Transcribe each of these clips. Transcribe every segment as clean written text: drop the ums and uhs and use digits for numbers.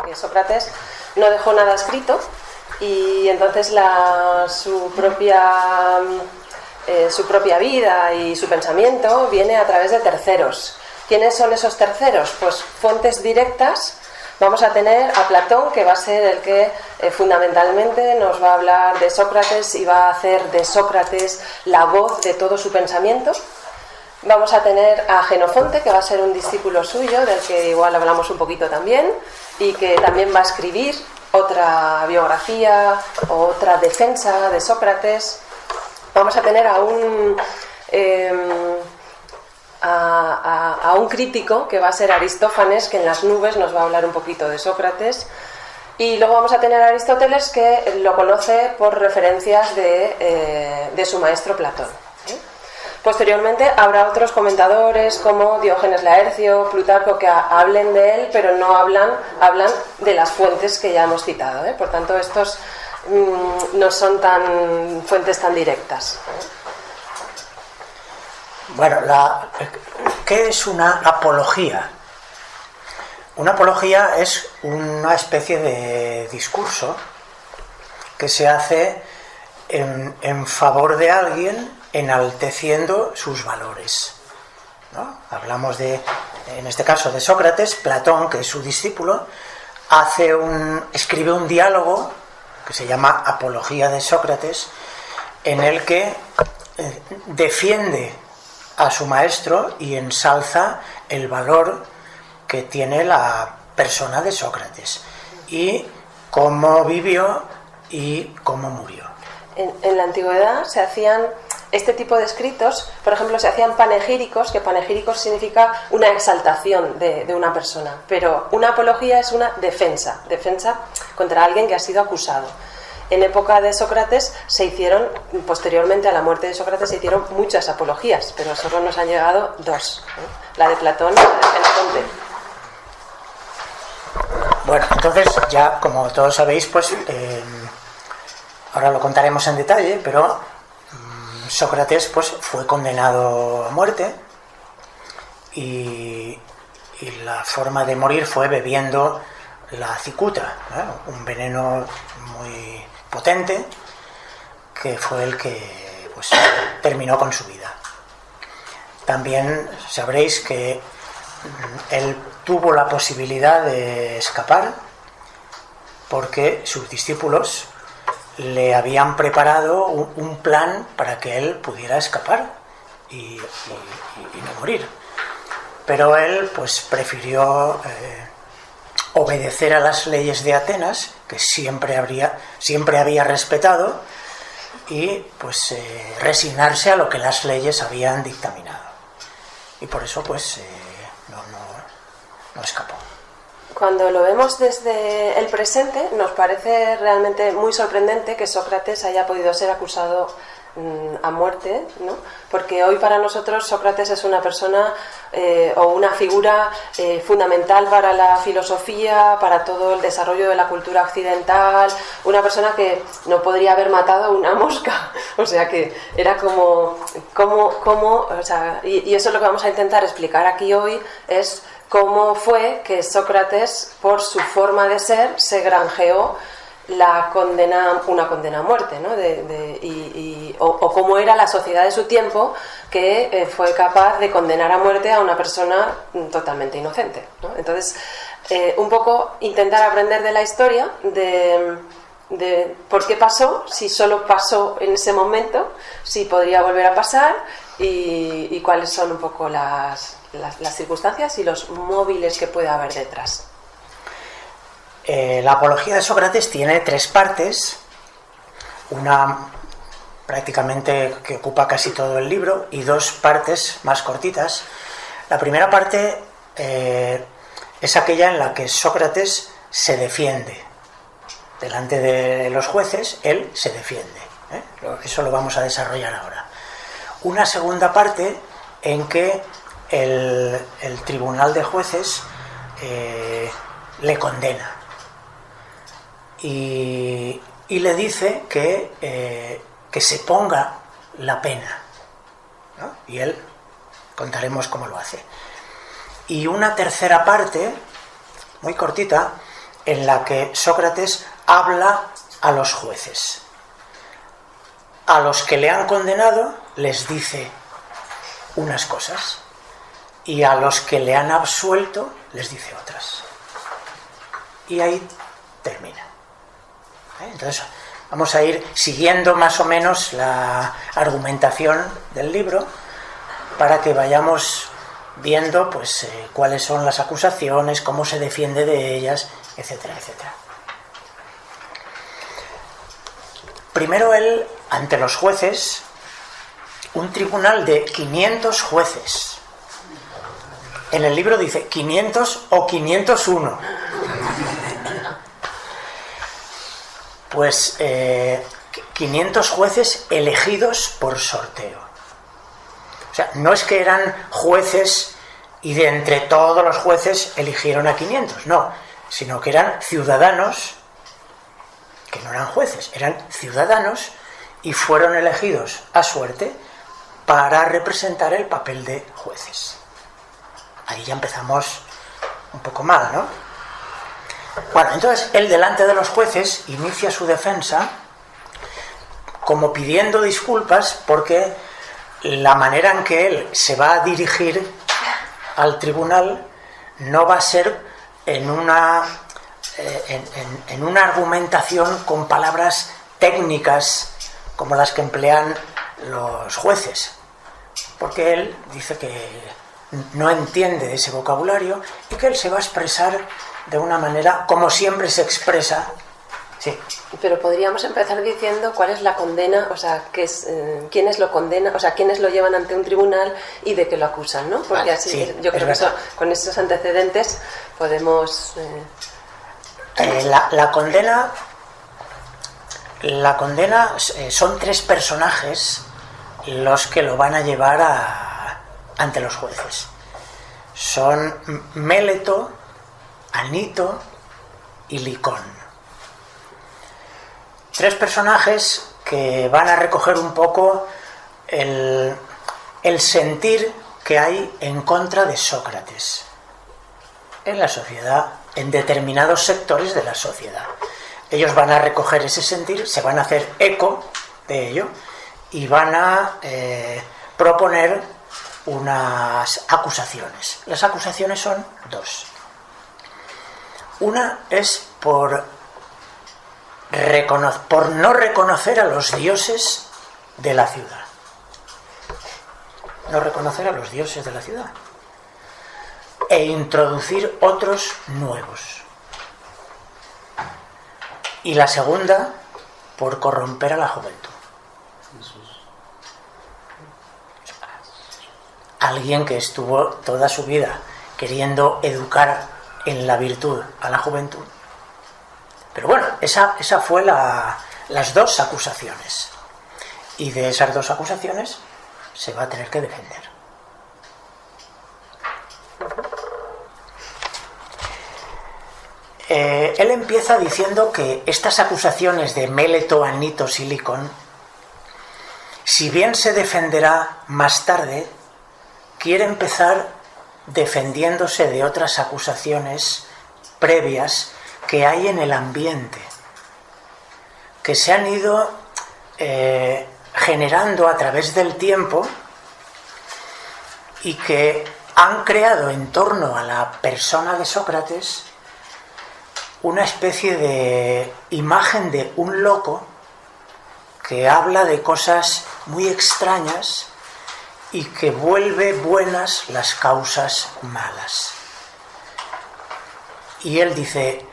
porque Sócrates no dejó nada escrito y entonces su propia vida y su pensamiento viene a través de terceros. ¿Quiénes son esos terceros? Pues fuentes directas. Vamos a tener a Platón, que va a ser el que fundamentalmente nos va a hablar de Sócrates y va a hacer de Sócrates la voz de todo su pensamiento. Vamos a tener a Jenofonte, que va a ser un discípulo suyo, del que igual hablamos un poquito también, y que también va a escribir otra biografía o otra defensa de Sócrates. Vamos a tener a un crítico que va a ser Aristófanes, que en las nubes nos va a hablar un poquito de Sócrates, y luego vamos a tener a Aristóteles, que lo conoce por referencias de su maestro Platón. Posteriormente habrá otros comentadores como Diógenes Laercio, Plutarco, que hablen de él, pero no hablan de las fuentes que ya hemos citado, ¿eh? Por tanto, estos no son fuentes tan directas. Bueno, ¿qué es una apología? Una apología es una especie de discurso que se hace en favor de alguien, enalteciendo sus valores, ¿no? Hablamos en este caso de Sócrates. Platón, que es su discípulo, escribe un diálogo que se llama Apología de Sócrates, en el que defiende a su maestro y ensalza el valor que tiene la persona de Sócrates y cómo vivió y cómo murió. En la antigüedad se hacían este tipo de escritos, por ejemplo, se hacían panegíricos, que panegíricos significa una exaltación de una persona, pero una apología es una defensa contra alguien que ha sido acusado. En época de Sócrates posteriormente a la muerte de Sócrates, se hicieron muchas apologías, pero solo nos han llegado dos, la de Platón y la de Jenofonte. Bueno, entonces ya, como todos sabéis, pues ahora lo contaremos en detalle, pero Sócrates pues fue condenado a muerte y la forma de morir fue bebiendo la cicuta, ¿no? Un veneno muy potente que fue el que pues terminó con su vida. También sabréis que él tuvo la posibilidad de escapar porque sus discípulos le habían preparado un plan para que él pudiera escapar y no morir. Pero él pues prefirió obedecer a las leyes de Atenas, que siempre había respetado, y pues resignarse a lo que las leyes habían dictaminado. Y por eso pues no escapó. Cuando lo vemos desde el presente, nos parece realmente muy sorprendente que Sócrates haya podido ser acusado a muerte, ¿no? Porque hoy para nosotros Sócrates es una persona o una figura fundamental para la filosofía, para todo el desarrollo de la cultura occidental, una persona que no podría haber matado una mosca, o sea que era como o sea, y eso es lo que vamos a intentar explicar aquí hoy, es cómo fue que Sócrates, por su forma de ser, se granjeó una condena a muerte, ¿no? O cómo era la sociedad de su tiempo, que fue capaz de condenar a muerte a una persona totalmente inocente, ¿no? Entonces, un poco intentar aprender de la historia, de por qué pasó, si solo pasó en ese momento, si podría volver a pasar y cuáles son un poco las circunstancias y los móviles que puede haber detrás. La apología de Sócrates tiene 3 partes, una prácticamente que ocupa casi todo el libro y 2 partes más cortitas. La primera parte es aquella en la que Sócrates se defiende. Delante de los jueces, él se defiende. Eso lo vamos a desarrollar ahora. Una segunda parte en que el tribunal de jueces le condena y le dice que se ponga la pena, ¿no? Y él contaremos cómo lo hace. Y una tercera parte, muy cortita, en la que Sócrates habla a los jueces. A los que le han condenado les dice unas cosas y a los que le han absuelto les dice otras. Y ahí termina. Entonces vamos a ir siguiendo más o menos la argumentación del libro para que vayamos viendo pues cuáles son las acusaciones, cómo se defiende de ellas, etcétera, etcétera. Primero él, ante los jueces, un tribunal de 500 jueces. En el libro dice 500 o 501. Pues 500 jueces elegidos por sorteo. O sea, no es que eran jueces y de entre todos los jueces eligieron a 500, no, sino que eran ciudadanos, que no eran jueces, eran ciudadanos y fueron elegidos a suerte para representar el papel de jueces. Ahí ya empezamos un poco mal, ¿no? Bueno, entonces él delante de los jueces inicia su defensa como pidiendo disculpas porque la manera en que él se va a dirigir al tribunal no va a ser en una argumentación con palabras técnicas como las que emplean los jueces, porque él dice que no entiende ese vocabulario y que él se va a expresar de una manera como siempre se expresa. Sí. Pero podríamos empezar diciendo cuál es la condena, o sea, quiénes lo condenan, o sea, quiénes lo llevan ante un tribunal y de qué lo acusan, ¿no? Porque vale, así sí, yo creo que eso, con esos antecedentes podemos... La condena son 3 personajes los que lo van a llevar ante los jueces. Son Méleto, Anito y Licón. 3 personajes que van a recoger un poco el sentir que hay en contra de Sócrates en la sociedad, en determinados sectores de la sociedad. Ellos van a recoger ese sentir, se van a hacer eco de ello y van a proponer unas acusaciones. Las acusaciones son 2. Una es por no reconocer a los dioses de la ciudad. No reconocer a los dioses de la ciudad. E introducir otros nuevos. Y la segunda, por corromper a la juventud. Alguien que estuvo toda su vida queriendo educar en la virtud a la juventud. Pero bueno, esa fue las 2 acusaciones. Y de esas 2 acusaciones se va a tener que defender. Él empieza diciendo que estas acusaciones de Méleto, Anito y Licón, si bien se defenderá más tarde, quiere empezar defendiéndose de otras acusaciones previas que hay en el ambiente, que se han ido generando a través del tiempo y que han creado en torno a la persona de Sócrates una especie de imagen de un loco que habla de cosas muy extrañas y que vuelve buenas las causas malas. Y él dice,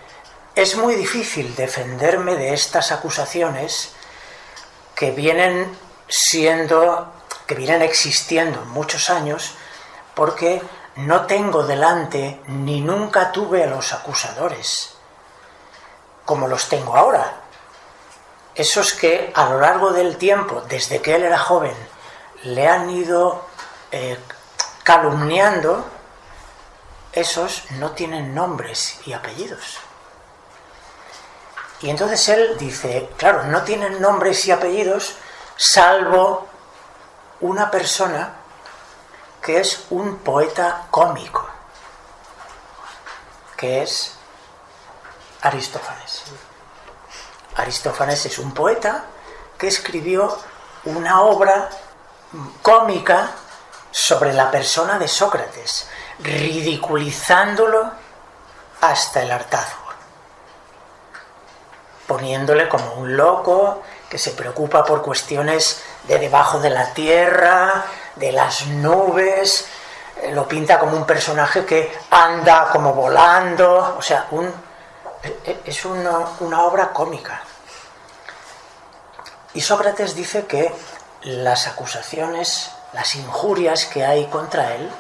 es muy difícil defenderme de estas acusaciones que vienen existiendo muchos años, porque no tengo delante ni nunca tuve a los acusadores como los tengo ahora. Esos que a lo largo del tiempo, desde que él era joven, le han ido calumniando, esos no tienen nombres y apellidos. Y entonces él dice, claro, no tienen nombres y apellidos salvo una persona que es un poeta cómico, que es Aristófanes. Aristófanes es un poeta que escribió una obra cómica sobre la persona de Sócrates, ridiculizándolo hasta el hartazgo, poniéndole como un loco que se preocupa por cuestiones de debajo de la tierra, de las nubes, lo pinta como un personaje que anda como volando, o sea, es una obra cómica. Y Sócrates dice que las acusaciones, las injurias que hay contra él,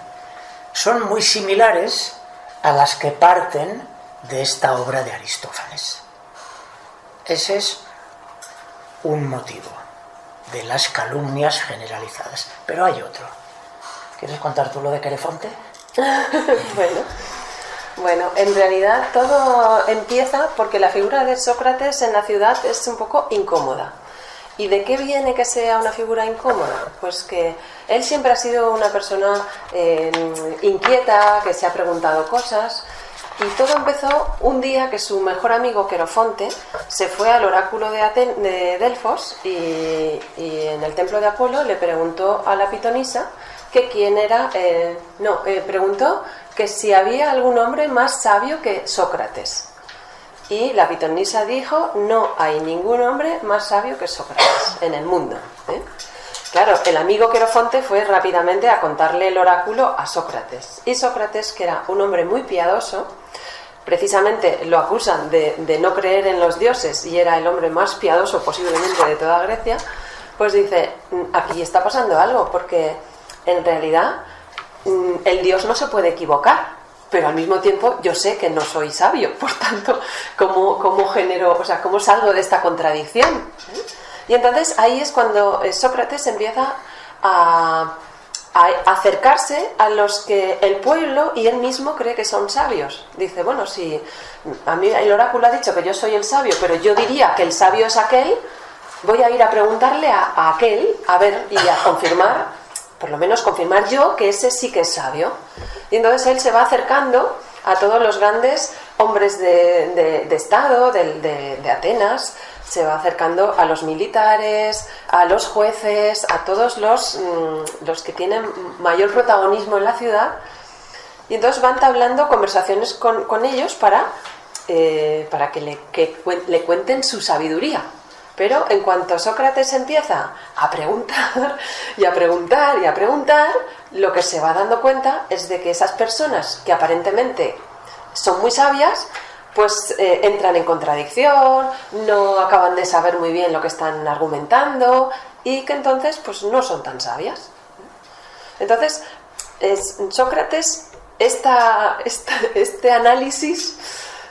son muy similares a las que parten de esta obra de Aristófanes. Ese es un motivo de las calumnias generalizadas. Pero hay otro. ¿Quieres contar tú lo de Querefonte? Bueno, en realidad todo empieza porque la figura de Sócrates en la ciudad es un poco incómoda. ¿Y de qué viene que sea una figura incómoda? Pues que él siempre ha sido una persona inquieta, que se ha preguntado cosas, y todo empezó un día que su mejor amigo Querofonte se fue al oráculo de Delfos y en el templo de Apolo le preguntó a la pitonisa que quién era, preguntó que si había algún hombre más sabio que Sócrates. Y la pitonisa dijo, no hay ningún hombre más sabio que Sócrates en el mundo. Claro, el amigo Querofonte fue rápidamente a contarle el oráculo a Sócrates. Y Sócrates, que era un hombre muy piadoso, precisamente lo acusan de no creer en los dioses y era el hombre más piadoso posiblemente de toda Grecia, pues dice, aquí está pasando algo, porque en realidad el dios no se puede equivocar. Pero al mismo tiempo yo sé que no soy sabio, por tanto, ¿cómo salgo de esta contradicción? Y entonces ahí es cuando Sócrates empieza a acercarse a los que el pueblo y él mismo cree que son sabios. Dice, bueno, si a mí el oráculo ha dicho que yo soy el sabio, pero yo diría que el sabio es aquel, voy a ir a preguntarle a aquel, a ver, y a confirmar, por lo menos confirmar yo que ese sí que es sabio. Y entonces él se va acercando a todos los grandes hombres de Estado, de Atenas, se va acercando a los militares, a los jueces, a todos los que tienen mayor protagonismo en la ciudad, y entonces van entablando conversaciones con ellos para que le cuenten su sabiduría. Pero en cuanto Sócrates empieza a preguntar y a preguntar y a preguntar, lo que se va dando cuenta es de que esas personas que aparentemente son muy sabias, pues entran en contradicción, no acaban de saber muy bien lo que están argumentando y que entonces pues no son tan sabias. Entonces, Sócrates este análisis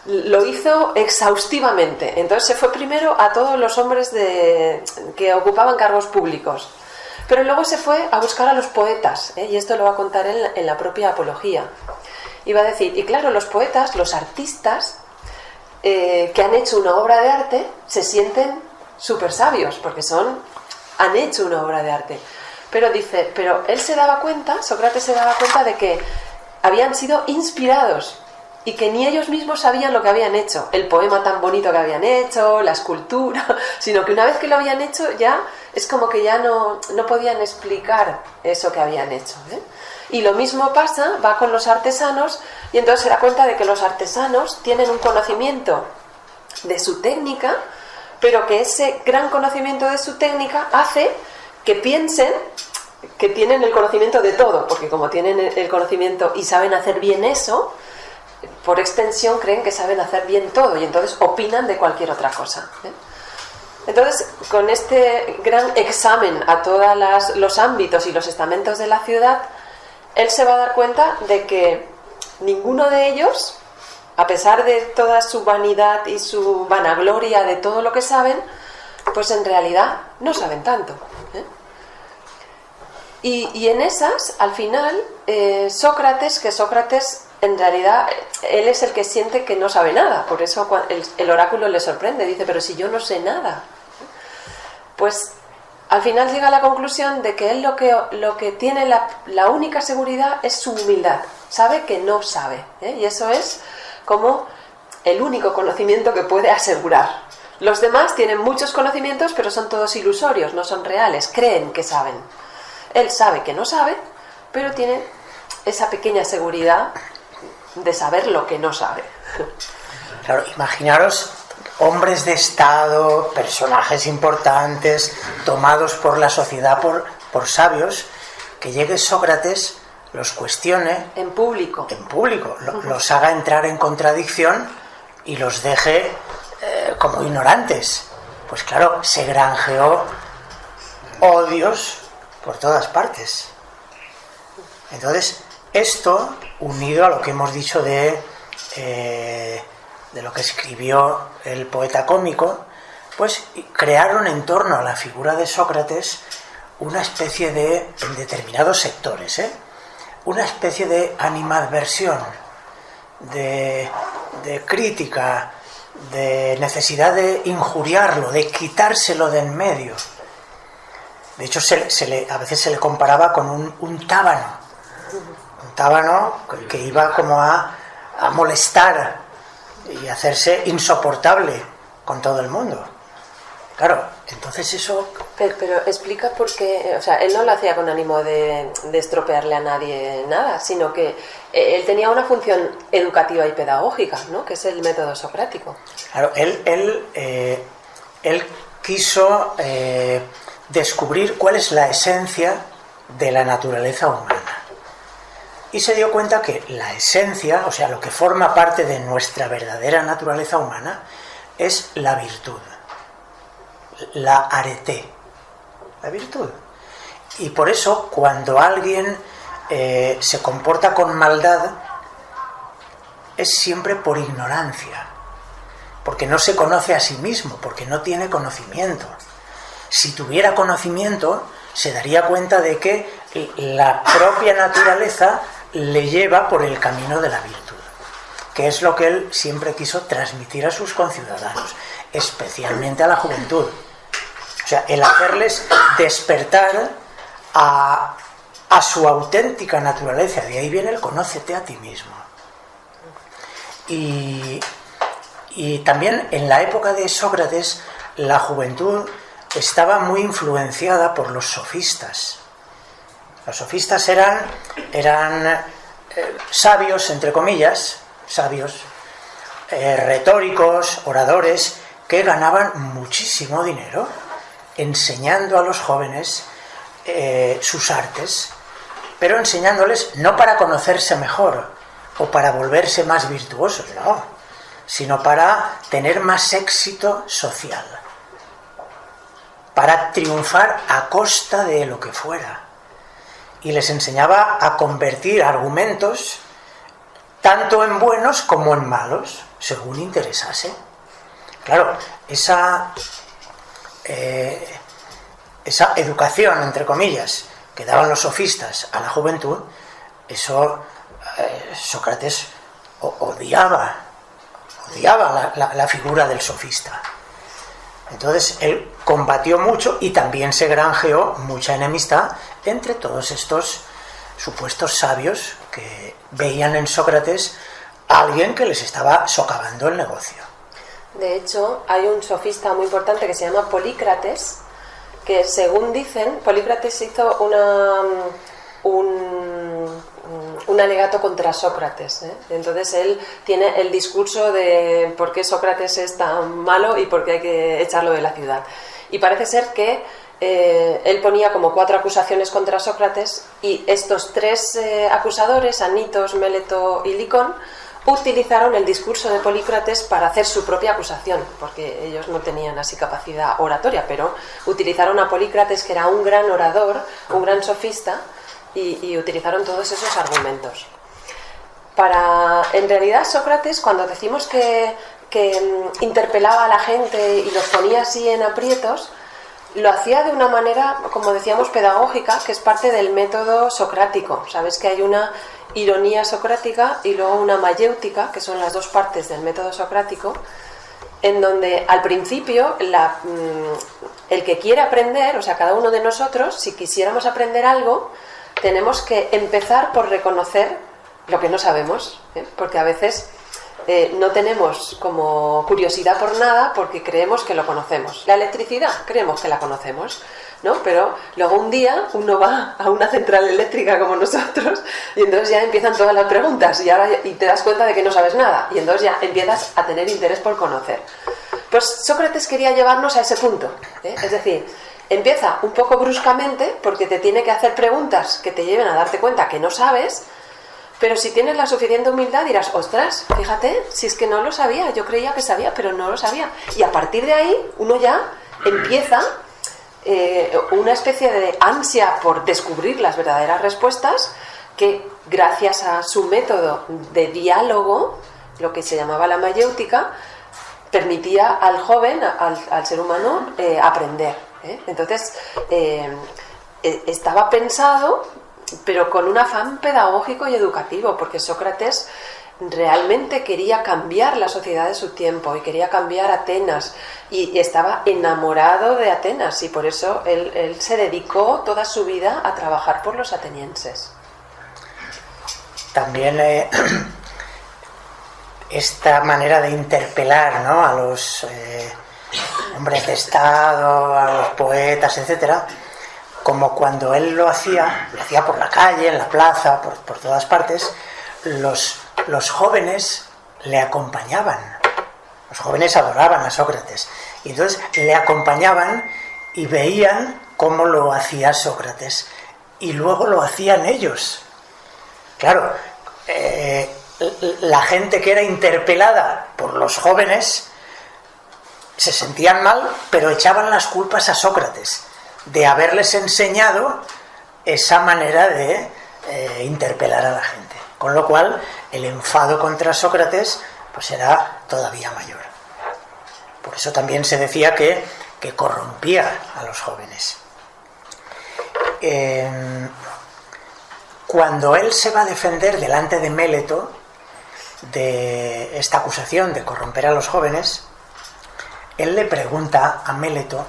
lo hizo exhaustivamente. Entonces se fue primero a todos los hombres que ocupaban cargos públicos, pero luego se fue a buscar a los poetas, y esto lo va a contar en la propia Apología. Y va a decir, y claro, los poetas, los artistas que han hecho una obra de arte se sienten súper sabios porque han hecho una obra de arte. Pero dice, él se daba cuenta, Sócrates se daba cuenta de que habían sido inspirados y que ni ellos mismos sabían lo que habían hecho, el poema tan bonito que habían hecho, la escultura, sino que una vez que lo habían hecho ya es como que ya no podían explicar eso que habían hecho, Y lo mismo va con los artesanos, y entonces se da cuenta de que los artesanos tienen un conocimiento de su técnica, pero que ese gran conocimiento de su técnica hace que piensen que tienen el conocimiento de todo, porque como tienen el conocimiento y saben hacer bien eso, por extensión creen que saben hacer bien todo y entonces opinan de cualquier otra cosa. Entonces, con este gran examen a todos los ámbitos y los estamentos de la ciudad, él se va a dar cuenta de que ninguno de ellos, a pesar de toda su vanidad y su vanagloria de todo lo que saben, pues en realidad no saben tanto. Y en esas, al final, Sócrates en realidad él es el que siente que no sabe nada, por eso el oráculo le sorprende, dice, pero si yo no sé nada. Pues al final llega a la conclusión de que él lo que tiene la única seguridad es su humildad, sabe que no sabe, y eso es como el único conocimiento que puede asegurar. Los demás tienen muchos conocimientos, pero son todos ilusorios, no son reales, creen que saben. Él sabe que no sabe, pero tiene esa pequeña seguridad de saber lo que no sabe. Claro, imaginaros hombres de Estado, personajes importantes, tomados por la sociedad por sabios, que llegue Sócrates, los cuestione en público, los haga entrar en contradicción y los deje como ignorantes. Pues claro, se granjeó odios por todas partes. Entonces, esto, unido a lo que hemos dicho de lo que escribió el poeta cómico, pues crearon en torno a la figura de Sócrates una especie de, en determinados sectores, una especie de animadversión, de crítica, de necesidad de injuriarlo, de quitárselo de en medio. De hecho, a veces se le comparaba con un tábano. Un tábano que iba como a molestar y hacerse insoportable con todo el mundo. Claro, entonces eso... Pero explica por qué... O sea, él no lo hacía con ánimo de estropearle a nadie nada, sino que él tenía una función educativa y pedagógica, ¿no? Que es el método socrático. Claro, él quiso descubrir cuál es la esencia de la naturaleza humana. Y se dio cuenta que la esencia, o sea, lo que forma parte de nuestra verdadera naturaleza humana, es la virtud. La arete, la virtud. Y por eso, cuando alguien se comporta con maldad, es siempre por ignorancia, porque no se conoce a sí mismo, porque no tiene conocimiento. Si tuviera conocimiento, se daría cuenta de que la propia naturaleza le lleva por el camino de la virtud, que es lo que él siempre quiso transmitir a sus conciudadanos, especialmente a la juventud. O sea, el hacerles despertar a su auténtica naturaleza. De ahí viene el conócete a ti mismo. Y también en la época de Sócrates, la juventud estaba muy influenciada por los sofistas. Los sofistas eran sabios, entre comillas, sabios, retóricos, oradores, que ganaban muchísimo dinero enseñando a los jóvenes sus artes, pero enseñándoles no para conocerse mejor o para volverse más virtuosos, no, sino para tener más éxito social, para triunfar a costa de lo que fuera. Y les enseñaba a convertir argumentos tanto en buenos como en malos, según interesase. Claro, esa educación, entre comillas, que daban los sofistas a la juventud, eso Sócrates odiaba la figura del sofista. Entonces él combatió mucho y también se granjeó mucha enemistad entre todos estos supuestos sabios que veían en Sócrates a alguien que les estaba socavando el negocio. De hecho, hay un sofista muy importante que se llama Polícrates, que según dicen, Polícrates hizo un alegato contra Sócrates, ¿eh? Entonces él tiene el discurso de por qué Sócrates es tan malo y por qué hay que echarlo de la ciudad. Y parece ser que él ponía como 4 acusaciones contra Sócrates y estos 3 acusadores, Anitos, Méleto y Licón, utilizaron el discurso de Polícrates para hacer su propia acusación, porque ellos no tenían así capacidad oratoria, pero utilizaron a Polícrates, que era un gran orador, un gran sofista, y utilizaron todos esos argumentos. En realidad, Sócrates, cuando decimos que interpelaba a la gente y los ponía así en aprietos, lo hacía de una manera, como decíamos, pedagógica, que es parte del método socrático. Sabes que hay una ironía socrática y luego una mayéutica, que son las 2 partes del método socrático, en donde al principio el que quiere aprender, o sea, cada uno de nosotros, si quisiéramos aprender algo, tenemos que empezar por reconocer lo que no sabemos, ¿eh? Porque a veces no tenemos como curiosidad por nada porque creemos que lo conocemos. La electricidad, creemos que la conocemos, ¿no? Pero luego un día uno va a una central eléctrica como nosotros y entonces ya empiezan todas las preguntas y te das cuenta de que no sabes nada y entonces ya empiezas a tener interés por conocer. Pues Sócrates quería llevarnos a ese punto, ¿eh? Es decir, empieza un poco bruscamente porque te tiene que hacer preguntas que te lleven a darte cuenta que no sabes, pero si tienes la suficiente humildad dirás, ostras, fíjate, si es que no lo sabía, yo creía que sabía, pero no lo sabía. Y a partir de ahí uno ya empieza una especie de ansia por descubrir las verdaderas respuestas que gracias a su método de diálogo, lo que se llamaba la mayéutica, permitía al joven, al ser humano, aprender, ¿eh? Entonces, estaba pensado pero con un afán pedagógico y educativo, porque Sócrates realmente quería cambiar la sociedad de su tiempo y quería cambiar Atenas y estaba enamorado de Atenas y por eso él se dedicó toda su vida a trabajar por los atenienses. También esta manera de interpelar, ¿no?, a los hombres de Estado, a los poetas, etcétera, como cuando él lo hacía por la calle, en la plaza, por todas partes, los jóvenes le acompañaban. Los jóvenes adoraban a Sócrates. Y entonces le acompañaban y veían cómo lo hacía Sócrates. Y luego lo hacían ellos. Claro, la gente que era interpelada por los jóvenes se sentían mal, pero echaban las culpas a Sócrates de haberles enseñado esa manera de interpelar a la gente, con lo cual el enfado contra Sócrates pues era todavía mayor. Por eso también se decía que corrompía a los jóvenes. Cuando él se va a defender delante de Méleto de esta acusación de corromper a los jóvenes, él le pregunta a Méleto,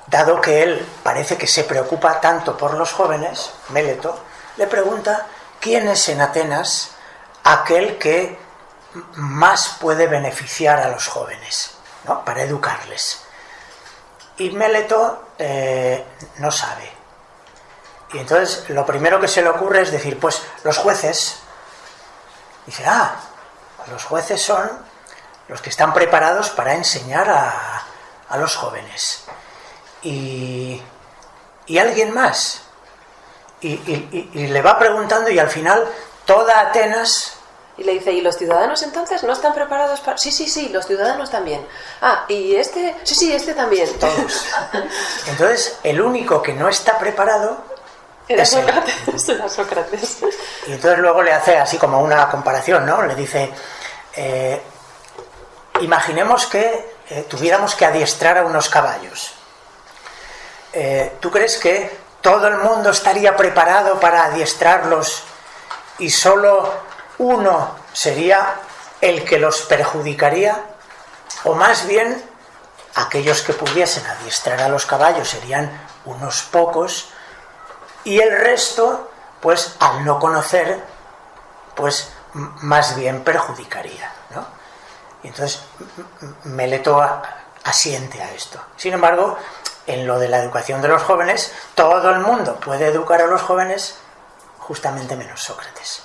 dado que él parece que se preocupa tanto por los jóvenes, Méleto le pregunta quién es en Atenas aquel que más puede beneficiar a los jóvenes, ¿no?, para educarles. Y Méleto no sabe. Y entonces lo primero que se le ocurre es decir, pues los jueces. Dice, los jueces son los que están preparados para enseñar a los jóvenes. Y alguien más. Y le va preguntando y al final toda Atenas... Y le dice, ¿y los ciudadanos entonces no están preparados para...? Sí, los ciudadanos también. ¿Y este? Sí, este también. Todos. Entonces, el único que no está preparado era Sócrates. Era Sócrates. Y entonces luego le hace así como una comparación, ¿no? Le dice, imaginemos que tuviéramos que adiestrar a unos caballos. ¿Tú crees que todo el mundo estaría preparado para adiestrarlos y solo uno sería el que los perjudicaría? O más bien, aquellos que pudiesen adiestrar a los caballos serían unos pocos y el resto, pues al no conocer, pues más bien perjudicaría, ¿no? Y entonces Méleto asiente a esto. Sin embargo, en lo de la educación de los jóvenes, todo el mundo puede educar a los jóvenes, justamente menos Sócrates.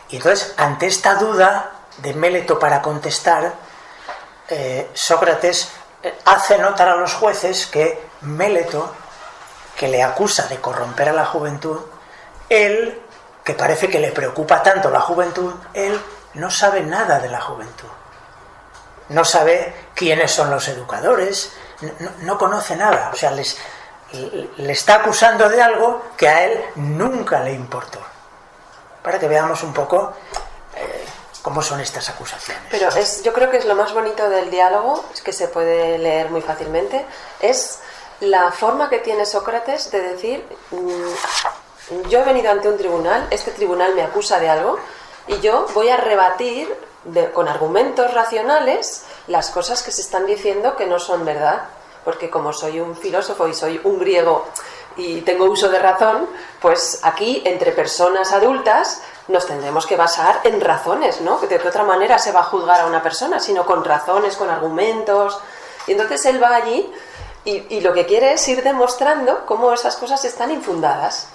Y entonces, ante esta duda de Méleto para contestar, Sócrates hace notar a los jueces que Méleto, que le acusa de corromper a la juventud, él, que parece que le preocupa tanto la juventud, él no sabe nada de la juventud. No sabe quiénes son los educadores, no conoce nada. O sea, le está acusando de algo que a él nunca le importó. Para que veamos un poco cómo son estas acusaciones. Pero yo creo que es lo más bonito del diálogo, es que se puede leer muy fácilmente, es la forma que tiene Sócrates de decir, yo he venido ante un tribunal, este tribunal me acusa de algo y yo voy a rebatir con argumentos racionales las cosas que se están diciendo que no son verdad, porque como soy un filósofo y soy un griego y tengo uso de razón, pues aquí entre personas adultas nos tendremos que basar en razones, ¿no? De qué otra manera se va a juzgar a una persona, sino con razones, con argumentos. Y entonces él va allí y lo que quiere es ir demostrando cómo esas cosas están infundadas.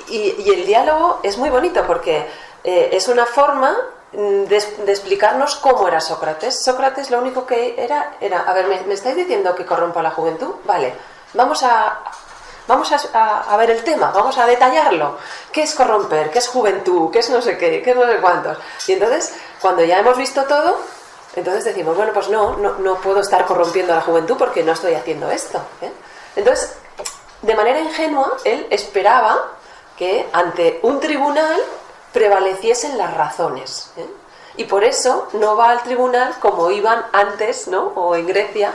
Y el diálogo es muy bonito porque es una forma de explicarnos cómo era Sócrates. Sócrates lo único que era a ver, ¿me estáis diciendo que corrompa a la juventud? Vale, vamos a ver el tema, vamos a detallarlo. ¿Qué es corromper? ¿Qué es juventud? ¿Qué es no sé qué? ¿Qué es no sé cuántos? Y entonces, cuando ya hemos visto todo, entonces decimos, bueno, pues no puedo estar corrompiendo a la juventud porque no estoy haciendo esto, ¿eh? Entonces, de manera ingenua, él esperaba que ante un tribunal prevaleciesen las razones, ¿eh? Y por eso no va al tribunal como iban antes, ¿no? O en Grecia,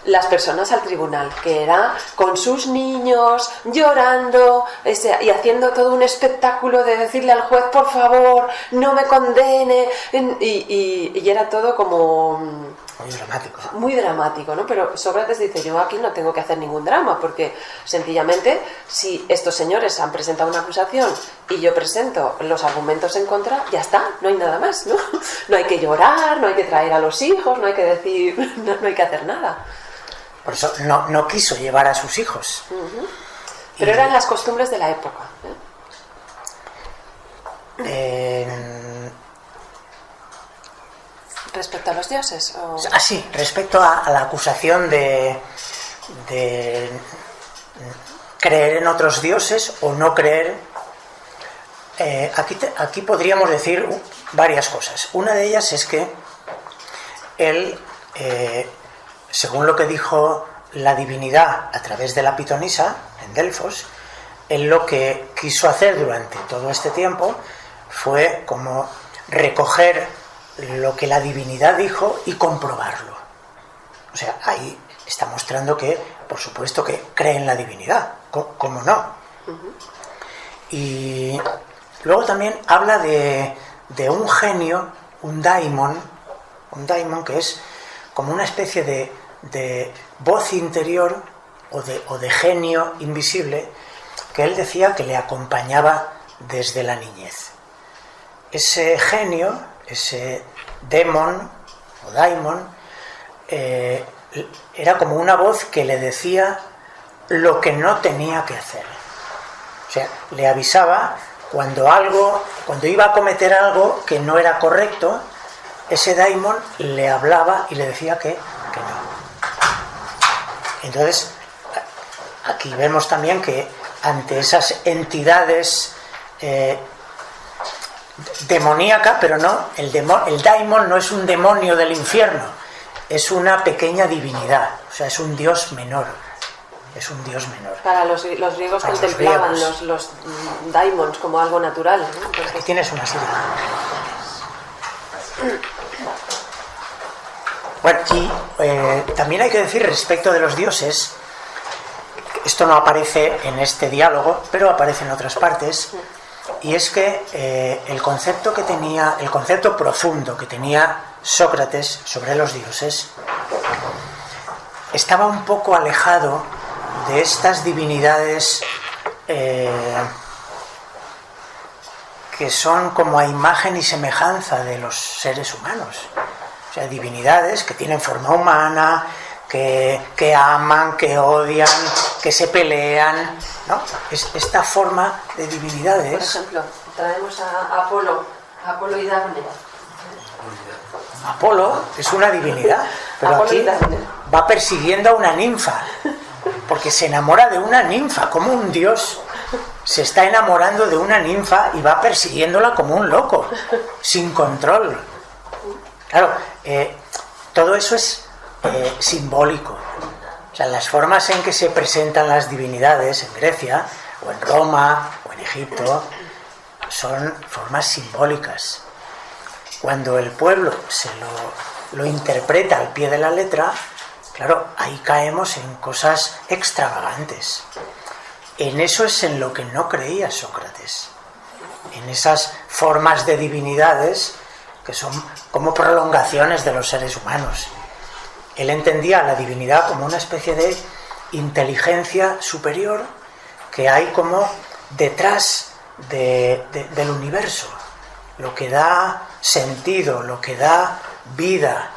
las personas al tribunal, que era con sus niños, llorando y haciendo todo un espectáculo de decirle al juez, por favor, no me condene, y era todo como muy dramático, ¿no? Pero Sócrates dice, yo aquí no tengo que hacer ningún drama, porque sencillamente si estos señores han presentado una acusación y yo presento los argumentos en contra, ya está, no hay nada más, ¿no? No hay que llorar, no hay que traer a los hijos, no hay que decir, no hay que hacer nada. Por eso no quiso llevar a sus hijos. Uh-huh. Pero eran las costumbres de la época, ¿respecto a los dioses? ¿O? Sí, respecto a la acusación de creer en otros dioses o no creer. Aquí podríamos decir varias cosas. Una de ellas es que él, según lo que dijo la divinidad a través de la pitonisa en Delfos, él lo que quiso hacer durante todo este tiempo fue como recoger lo que la divinidad dijo y comprobarlo. O sea, ahí está mostrando que, por supuesto, que cree en la divinidad. ¿Cómo no? Uh-huh. Y luego también habla de un genio, un daimon que es como una especie de voz interior o de genio invisible que él decía que le acompañaba desde la niñez. Ese genio, ese demon o daimon, era como una voz que le decía lo que no tenía que hacer. O sea, le avisaba cuando iba a cometer algo que no era correcto. Ese daimon le hablaba y le decía que no. Entonces, aquí vemos también que ante esas entidades demoníacas, pero no, el daimon no es un demonio del infierno, es una pequeña divinidad, o sea, es un dios menor. Es un dios menor. Para los griegos contemplaban los daimons como algo natural, ¿no? Entonces... Aquí tienes una serie. Bueno, y también hay que decir respecto de los dioses, esto no aparece en este diálogo, pero aparece en otras partes, y es que el concepto profundo que tenía Sócrates sobre los dioses estaba un poco alejado de estas divinidades que son como a imagen y semejanza de los seres humanos. O sea, divinidades que tienen forma humana, que aman, que odian, que se pelean, ¿no? Esta forma de divinidades. Por ejemplo, traemos a Apolo y Dafne. Apolo es una divinidad, pero Apolo aquí va persiguiendo a una ninfa, porque se enamora de una ninfa, como un dios se está enamorando de una ninfa y va persiguiéndola como un loco, sin control. Claro, todo eso es simbólico. O sea, las formas en que se presentan las divinidades en Grecia, o en Roma, o en Egipto, son formas simbólicas. Cuando el pueblo se lo interpreta al pie de la letra, claro, ahí caemos en cosas extravagantes. En eso es en lo que no creía Sócrates, en esas formas de divinidades que son como prolongaciones de los seres humanos. Él entendía la divinidad como una especie de inteligencia superior que hay como detrás del universo, lo que da sentido, lo que da vida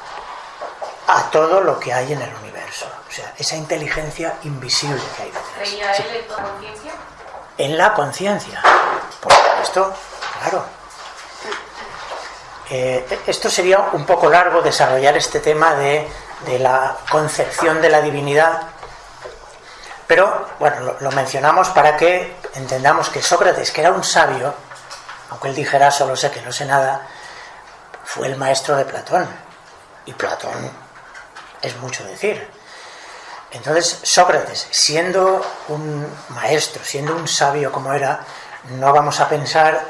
a todo lo que hay en el universo. O sea, esa inteligencia invisible que hay detrás. ¿Creía él en la conciencia? En la conciencia, por supuesto, claro. Esto sería un poco largo desarrollar este tema de la concepción de la divinidad, pero bueno, lo mencionamos para que entendamos que Sócrates, que era un sabio, aunque él dijera solo sé que no sé nada, fue el maestro de Platón, y Platón es mucho decir. Entonces Sócrates, siendo un maestro, siendo un sabio como era, no vamos a pensar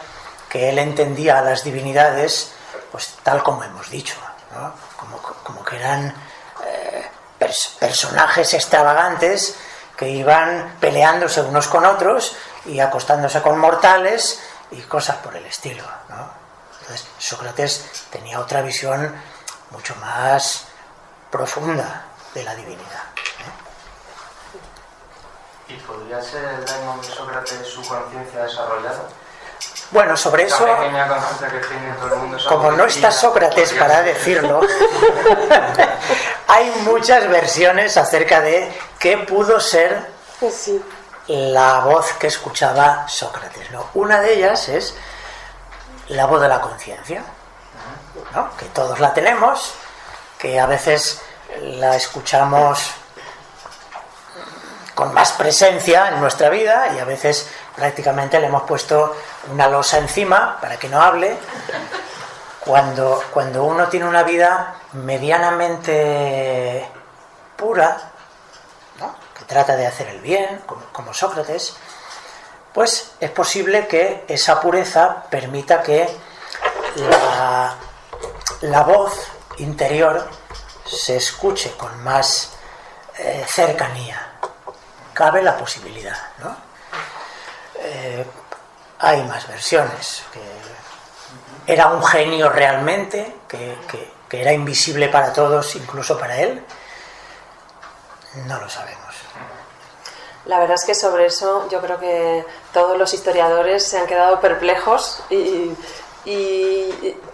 que él entendía a las divinidades pues tal como hemos dicho, ¿no? Como que eran personajes extravagantes que iban peleándose unos con otros y acostándose con mortales y cosas por el estilo, ¿no? Entonces Sócrates tenía otra visión mucho más profunda de la divinidad. ¿Y podría ser el daimon de Sócrates su conciencia desarrollada? Bueno, sobre eso, como no está Sócrates para decirlo, hay muchas versiones acerca de qué pudo ser la voz que escuchaba Sócrates, ¿no? Una de ellas es la voz de la conciencia, ¿no? Que todos la tenemos, que a veces la escuchamos con más presencia en nuestra vida y a veces prácticamente le hemos puesto una losa encima para que no hable. Cuando uno tiene una vida medianamente pura, ¿no? Que trata de hacer el bien, como Sócrates, pues es posible que esa pureza permita que la voz interior se escuche con más cercanía. Cabe la posibilidad, ¿no? Hay más versiones. Que era un genio realmente, que era invisible para todos, incluso para él. No lo sabemos. La verdad es que sobre eso yo creo que todos los historiadores se han quedado perplejos y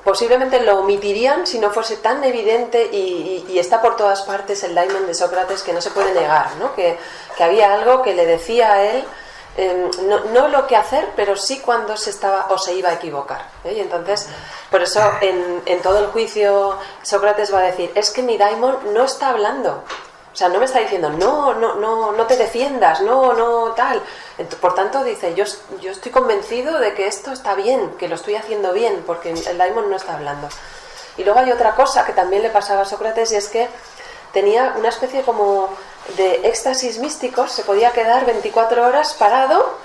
posiblemente lo omitirían si no fuese tan evidente y está por todas partes el daimon de Sócrates, que no se puede negar, ¿no? Que había algo que le decía a él, no lo que hacer, pero sí cuando se estaba o se iba a equivocar, ¿eh? Y entonces, por eso en todo el juicio Sócrates va a decir, es que mi daimon no está hablando. O sea, no me está diciendo, no te defiendas, no tal. Por tanto, dice, yo estoy convencido de que esto está bien, que lo estoy haciendo bien, porque el daimon no está hablando. Y luego hay otra cosa que también le pasaba a Sócrates, y es que tenía una especie como de éxtasis místicos, se podía quedar 24 horas parado,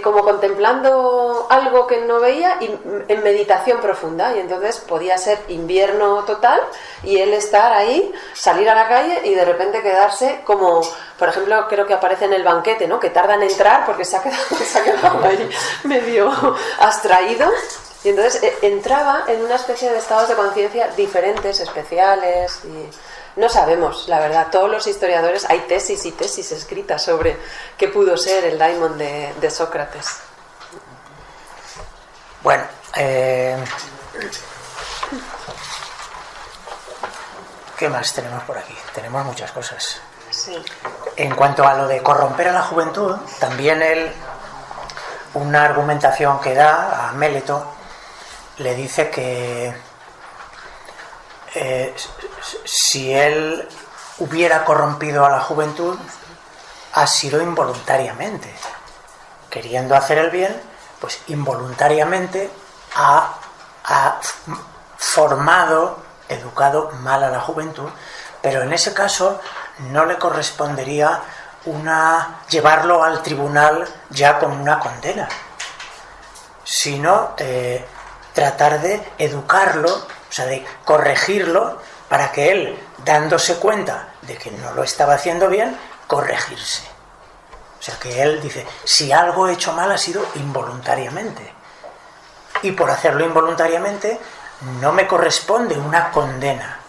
como contemplando algo que no veía y en meditación profunda, y entonces podía ser invierno total y él estar ahí, salir a la calle y de repente quedarse como, por ejemplo, creo que aparece en el banquete, ¿no? Que tarda en entrar porque se ha quedado ahí medio abstraído, y entonces entraba en una especie de estados de conciencia diferentes, especiales, y no sabemos, la verdad. Todos los historiadores, hay tesis y tesis escritas sobre qué pudo ser el daimon de Sócrates. Bueno, ¿qué más tenemos por aquí? Tenemos muchas cosas. Sí. En cuanto a lo de corromper a la juventud, también él, una argumentación que da a Méleto, le dice que si él hubiera corrompido a la juventud, ha sido involuntariamente. Queriendo hacer el bien, pues involuntariamente ha formado, educado mal a la juventud, pero en ese caso no le correspondería llevarlo al tribunal ya con una condena, sino tratar de educarlo, o sea, de corregirlo para que él, dándose cuenta de que no lo estaba haciendo bien, corregirse. O sea, que él dice, si algo he hecho mal ha sido involuntariamente. Y por hacerlo involuntariamente no me corresponde una condena,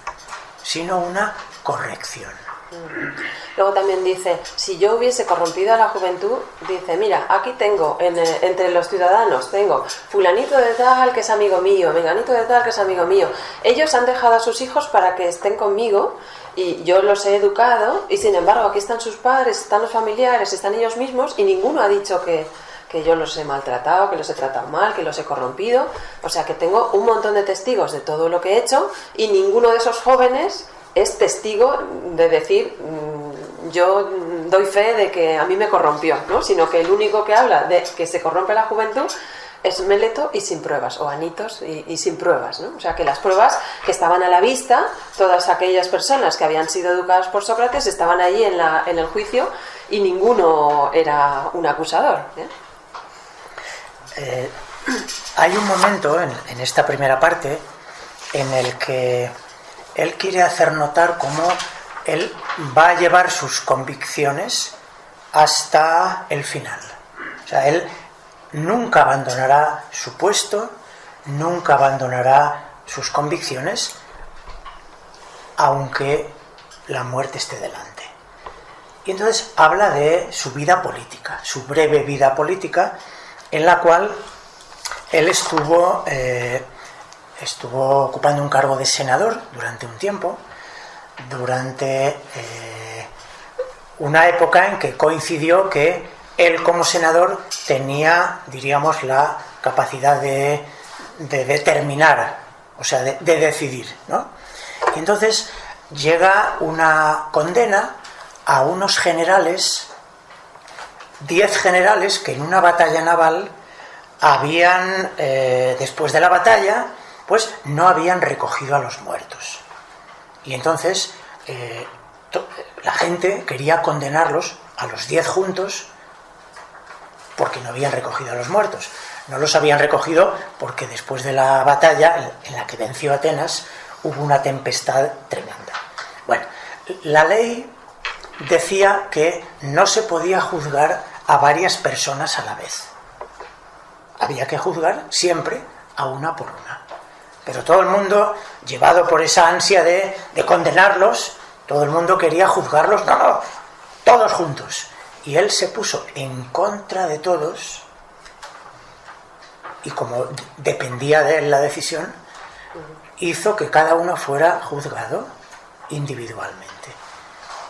sino una corrección. Luego también dice, si yo hubiese corrompido a la juventud, dice, mira, aquí tengo, entre los ciudadanos, tengo fulanito de tal que es amigo mío, menganito de tal que es amigo mío. Ellos han dejado a sus hijos para que estén conmigo y yo los he educado y sin embargo aquí están sus padres, están los familiares, están ellos mismos y ninguno ha dicho que yo los he maltratado, que los he tratado mal, que los he corrompido. O sea que tengo un montón de testigos de todo lo que he hecho y ninguno de esos jóvenes es testigo de decir yo doy fe de que a mí me corrompió, ¿no? Sino que el único que habla de que se corrompe la juventud es Meleto y sin pruebas, o Anitos y sin pruebas, ¿no? O sea que las pruebas que estaban a la vista, todas aquellas personas que habían sido educadas por Sócrates estaban allí en el juicio y ninguno era un acusador, Hay un momento en esta primera parte en el que él quiere hacer notar cómo él va a llevar sus convicciones hasta el final. O sea, él nunca abandonará su puesto, nunca abandonará sus convicciones, aunque la muerte esté delante. Y entonces habla de su vida política, su breve vida política, en la cual él estuvo ocupando un cargo de senador durante un tiempo, durante una época en que coincidió que él como senador tenía, diríamos, la capacidad de determinar, o sea, de decidir, ¿no? Y entonces llega una condena a unos generales, 10 generales que en una batalla naval habían, después de la batalla, pues no habían recogido a los muertos. Y entonces la gente quería condenarlos a los 10 juntos porque no habían recogido a los muertos. No los habían recogido porque después de la batalla en la que venció Atenas hubo una tempestad tremenda. Bueno, la ley decía que no se podía juzgar a varias personas a la vez. Había que juzgar siempre a una por una. Pero todo el mundo, llevado por esa ansia de condenarlos, todo el mundo quería juzgarlos, no, todos juntos. Y él se puso en contra de todos, y como dependía de él la decisión, hizo que cada uno fuera juzgado individualmente.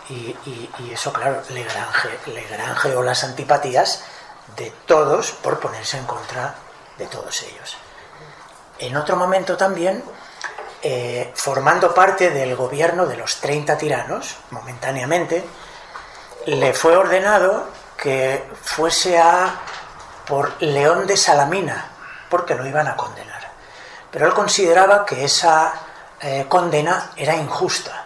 Y eso, claro, le granjeó las antipatías de todos por ponerse en contra de todos ellos. En otro momento también, formando parte del gobierno de los 30 tiranos, momentáneamente, le fue ordenado que fuese por León de Salamina, porque lo iban a condenar. Pero él consideraba que esa condena era injusta.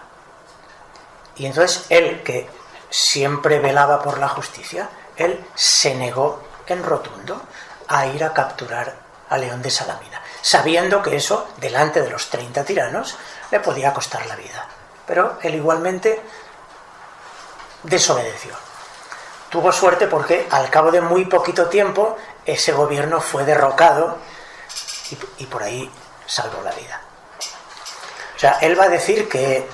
Y entonces él, que siempre velaba por la justicia, él se negó en rotundo a ir a capturar a León de Salamina, sabiendo que eso, delante de los 30 tiranos, le podía costar la vida. Pero él igualmente desobedeció. Tuvo suerte porque al cabo de muy poquito tiempo ese gobierno fue derrocado y por ahí salvó la vida. O sea, él va a decir que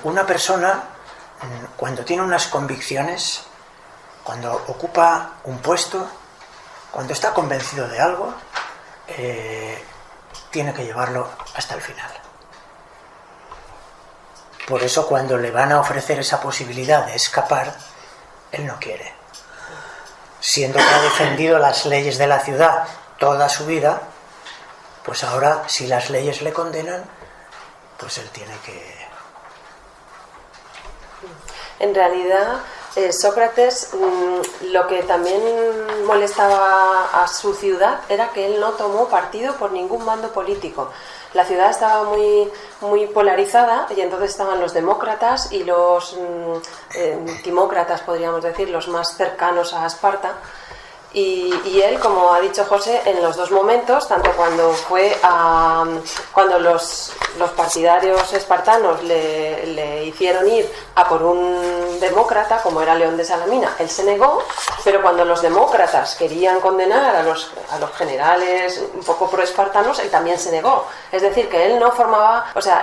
una persona, cuando tiene unas convicciones, cuando ocupa un puesto, cuando está convencido de algo, tiene que llevarlo hasta el final. Por eso, cuando le van a ofrecer esa posibilidad de escapar, él no quiere. Siendo que ha defendido las leyes de la ciudad toda su vida, pues ahora, si las leyes le condenan, pues él tiene que... En realidad, Sócrates, lo que también molestaba a su ciudad era que él no tomó partido por ningún bando político. La ciudad estaba muy, muy polarizada y entonces estaban los demócratas y los timócratas, podríamos decir, los más cercanos a Esparta. Y él, como ha dicho José, en los dos momentos, tanto cuando cuando los partidarios espartanos le hicieron ir a por un demócrata, como era León de Salamina, él se negó, pero cuando los demócratas querían condenar a los generales un poco pro-espartanos, él también se negó. Es decir, que él no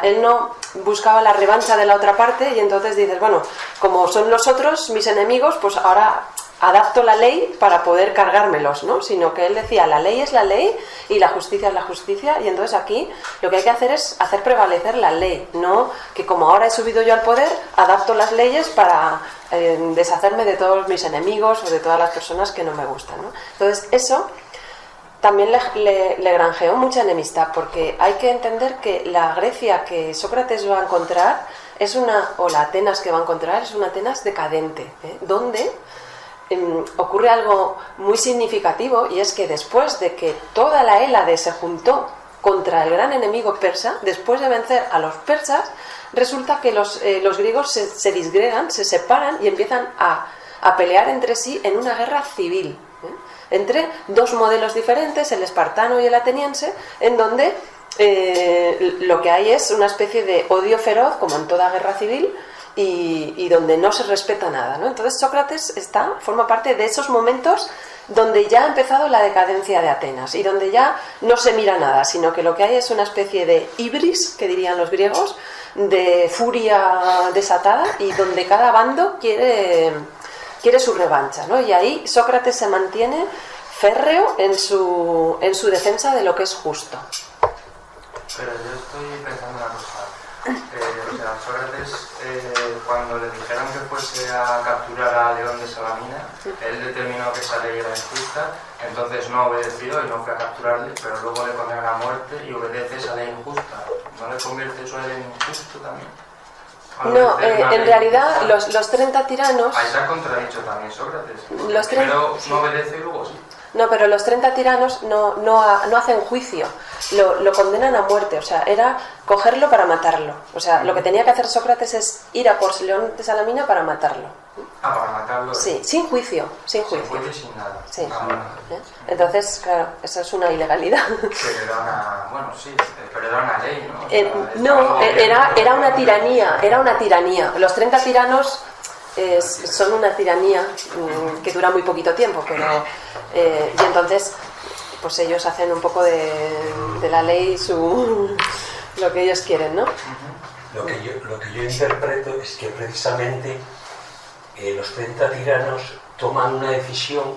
él no buscaba la revancha de la otra parte, y entonces dices, bueno, como son los otros mis enemigos, pues ahora adapto la ley para poder cargármelos, ¿no? Sino que él decía, la ley es la ley y la justicia es la justicia, y entonces aquí lo que hay que hacer es hacer prevalecer la ley, no que como ahora he subido yo al poder, adapto las leyes para deshacerme de todos mis enemigos o de todas las personas que no me gustan, ¿no? Entonces eso también le granjeó mucha enemistad, porque hay que entender que la Grecia que Sócrates va a encontrar o la Atenas que va a encontrar es una Atenas decadente, donde ocurre algo muy significativo, y es que después de que toda la Hélade se juntó contra el gran enemigo persa, después de vencer a los persas, resulta que los griegos se disgregan, se separan y empiezan a pelear entre sí en una guerra civil, entre dos modelos diferentes, el espartano y el ateniense, en donde lo que hay es una especie de odio feroz, como en toda guerra civil, y donde no se respeta nada, ¿no? Entonces Sócrates forma parte de esos momentos donde ya ha empezado la decadencia de Atenas y donde ya no se mira nada, sino que lo que hay es una especie de ibris, que dirían los griegos, de furia desatada, y donde cada bando quiere su revancha, ¿no? Y ahí Sócrates se mantiene férreo en su defensa de lo que es justo. Pero yo estoy pensando una cosa. Sócrates, cuando le dijeron que fuese a capturar a León de Salamina, él determinó que esa ley era injusta, entonces no obedeció y no fue a capturarle, pero luego le condenan a muerte y obedece esa ley injusta. ¿No le convierte eso en injusto también? No, en realidad los 30 tiranos... Ahí se ha contradicho también Sócrates. Primero no obedece y luego sí. No, pero los 30 tiranos no hacen juicio, lo condenan a muerte, o sea, era cogerlo para matarlo. O sea, lo que tenía que hacer Sócrates es ir a por León de Salamina para matarlo. Ah, para matarlo. Sí, sin juicio. Sin juicio y sin nada. Sí. Entonces, claro, eso es una ilegalidad. Pero era una ley, ¿no? Era una tiranía. Los 30 tiranos son una tiranía que dura muy poquito tiempo, pero y entonces pues ellos hacen un poco de la ley lo que ellos quieren, ¿no? Lo que yo interpreto es que precisamente los 30 tiranos toman una decisión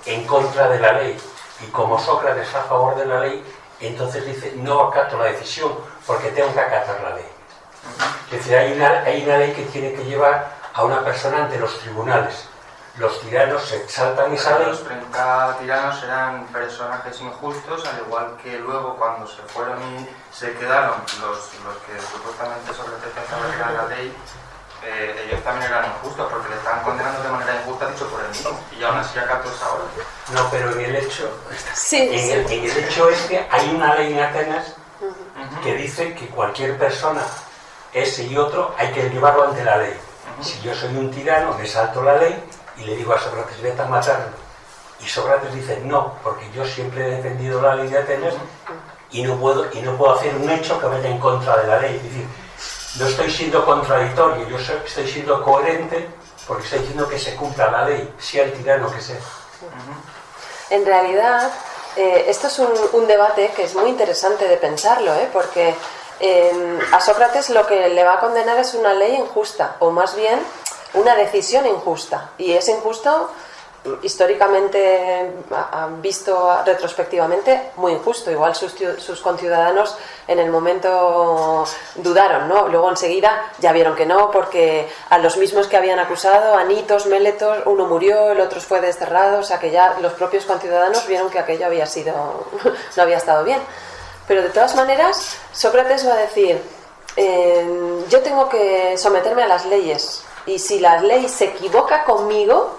en contra de la ley, y como Sócrates a favor de la ley, entonces dice, no acato la decisión porque tengo que acatar la ley. Es decir, hay una ley que tiene que llevar a una persona ante los tribunales. Los tiranos se exaltan esa ley. Los 30 tiranos eran personajes injustos, al igual que luego cuando se fueron y se quedaron los que supuestamente Sócrates pensaba que era la ley, ellos también eran injustos porque le estaban condenando de manera injusta, dicho por él mismo, y aún así acató esa orden. No, pero en el hecho en el hecho es que hay una ley en Atenas que dice que cualquier persona, ese y otro, hay que llevarlo ante la ley. Si yo soy un tirano, me salto la ley y le digo a Sócrates, vete a matarlo. Y Sócrates dice, no, porque yo siempre he defendido la ley de Atenas y no puedo hacer un hecho que vaya en contra de la ley. Es decir, no estoy siendo contradictorio, yo estoy siendo coherente porque estoy diciendo que se cumpla la ley, sea el tirano que sea. En realidad, esto es un debate que es muy interesante de pensarlo, porque a Sócrates lo que le va a condenar es una ley injusta, o más bien una decisión injusta, y es injusto históricamente visto retrospectivamente, muy injusto. Igual sus conciudadanos en el momento dudaron, ¿no? Luego enseguida ya vieron que no, porque a los mismos que habían acusado, Anitos, Méletos, uno murió, el otro fue desterrado, o sea que ya los propios conciudadanos vieron que aquello no había estado bien. Pero de todas maneras, Sócrates va a decir, yo tengo que someterme a las leyes, y si la ley se equivoca conmigo,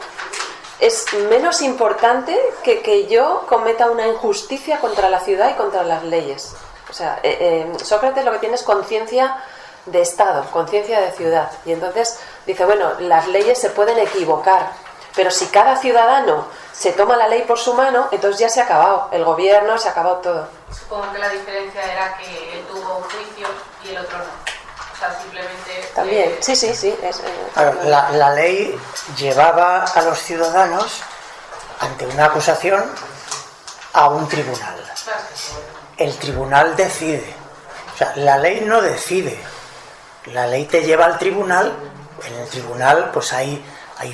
es menos importante que yo cometa una injusticia contra la ciudad y contra las leyes. O sea, Sócrates lo que tiene es conciencia de Estado, conciencia de ciudad. Y entonces dice, bueno, las leyes se pueden equivocar, pero si cada ciudadano se toma la ley por su mano, entonces ya se ha acabado el gobierno, se ha acabado todo. Supongo que la diferencia era que él tuvo juicio y el otro no. O sea, simplemente... También, sí. Claro, la ley llevaba a los ciudadanos ante una acusación a un tribunal. El tribunal decide. O sea, la ley no decide. La ley te lleva al tribunal. En el tribunal pues hay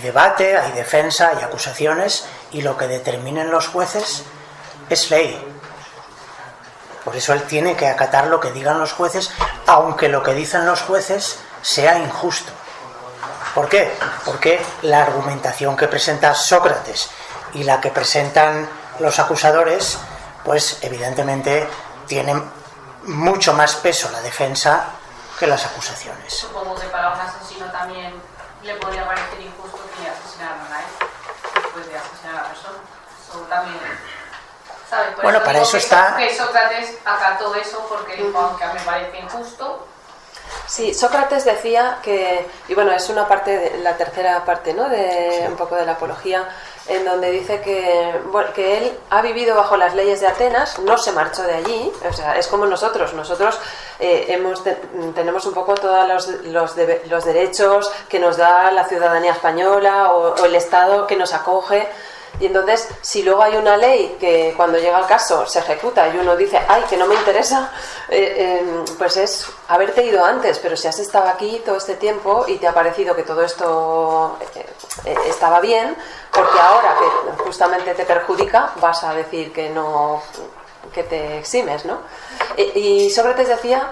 debate, hay defensa, hay acusaciones, y lo que determinen los jueces es ley. Por eso él tiene que acatar lo que digan los jueces, aunque lo que dicen los jueces sea injusto. ¿Por qué? Porque la argumentación que presenta Sócrates y la que presentan los acusadores, pues evidentemente tienen mucho más peso la defensa que las acusaciones. Supongo que para un asesino también le podría parecer injusto que le asesinaran a él después de asesinar a la persona. Eso también, ¿sabes? Por bueno, eso para digo eso está... que Sócrates acató eso porque dijo, aunque a mí me parece injusto. Sí, Sócrates decía que, y bueno, es una parte, de la tercera parte, ¿no?, de un poco de la apología, en donde dice que, bueno, que él ha vivido bajo las leyes de Atenas, no se marchó de allí, o sea, es como nosotros tenemos un poco todos los derechos que nos da la ciudadanía española o el Estado que nos acoge. Y entonces, si luego hay una ley que cuando llega el caso se ejecuta y uno dice, ay, que no me interesa, pues es haberte ido antes, pero si has estado aquí todo este tiempo y te ha parecido que todo esto estaba bien, porque ahora que justamente te perjudica, vas a decir que no, que te eximes, ¿no? Y Sócrates decía,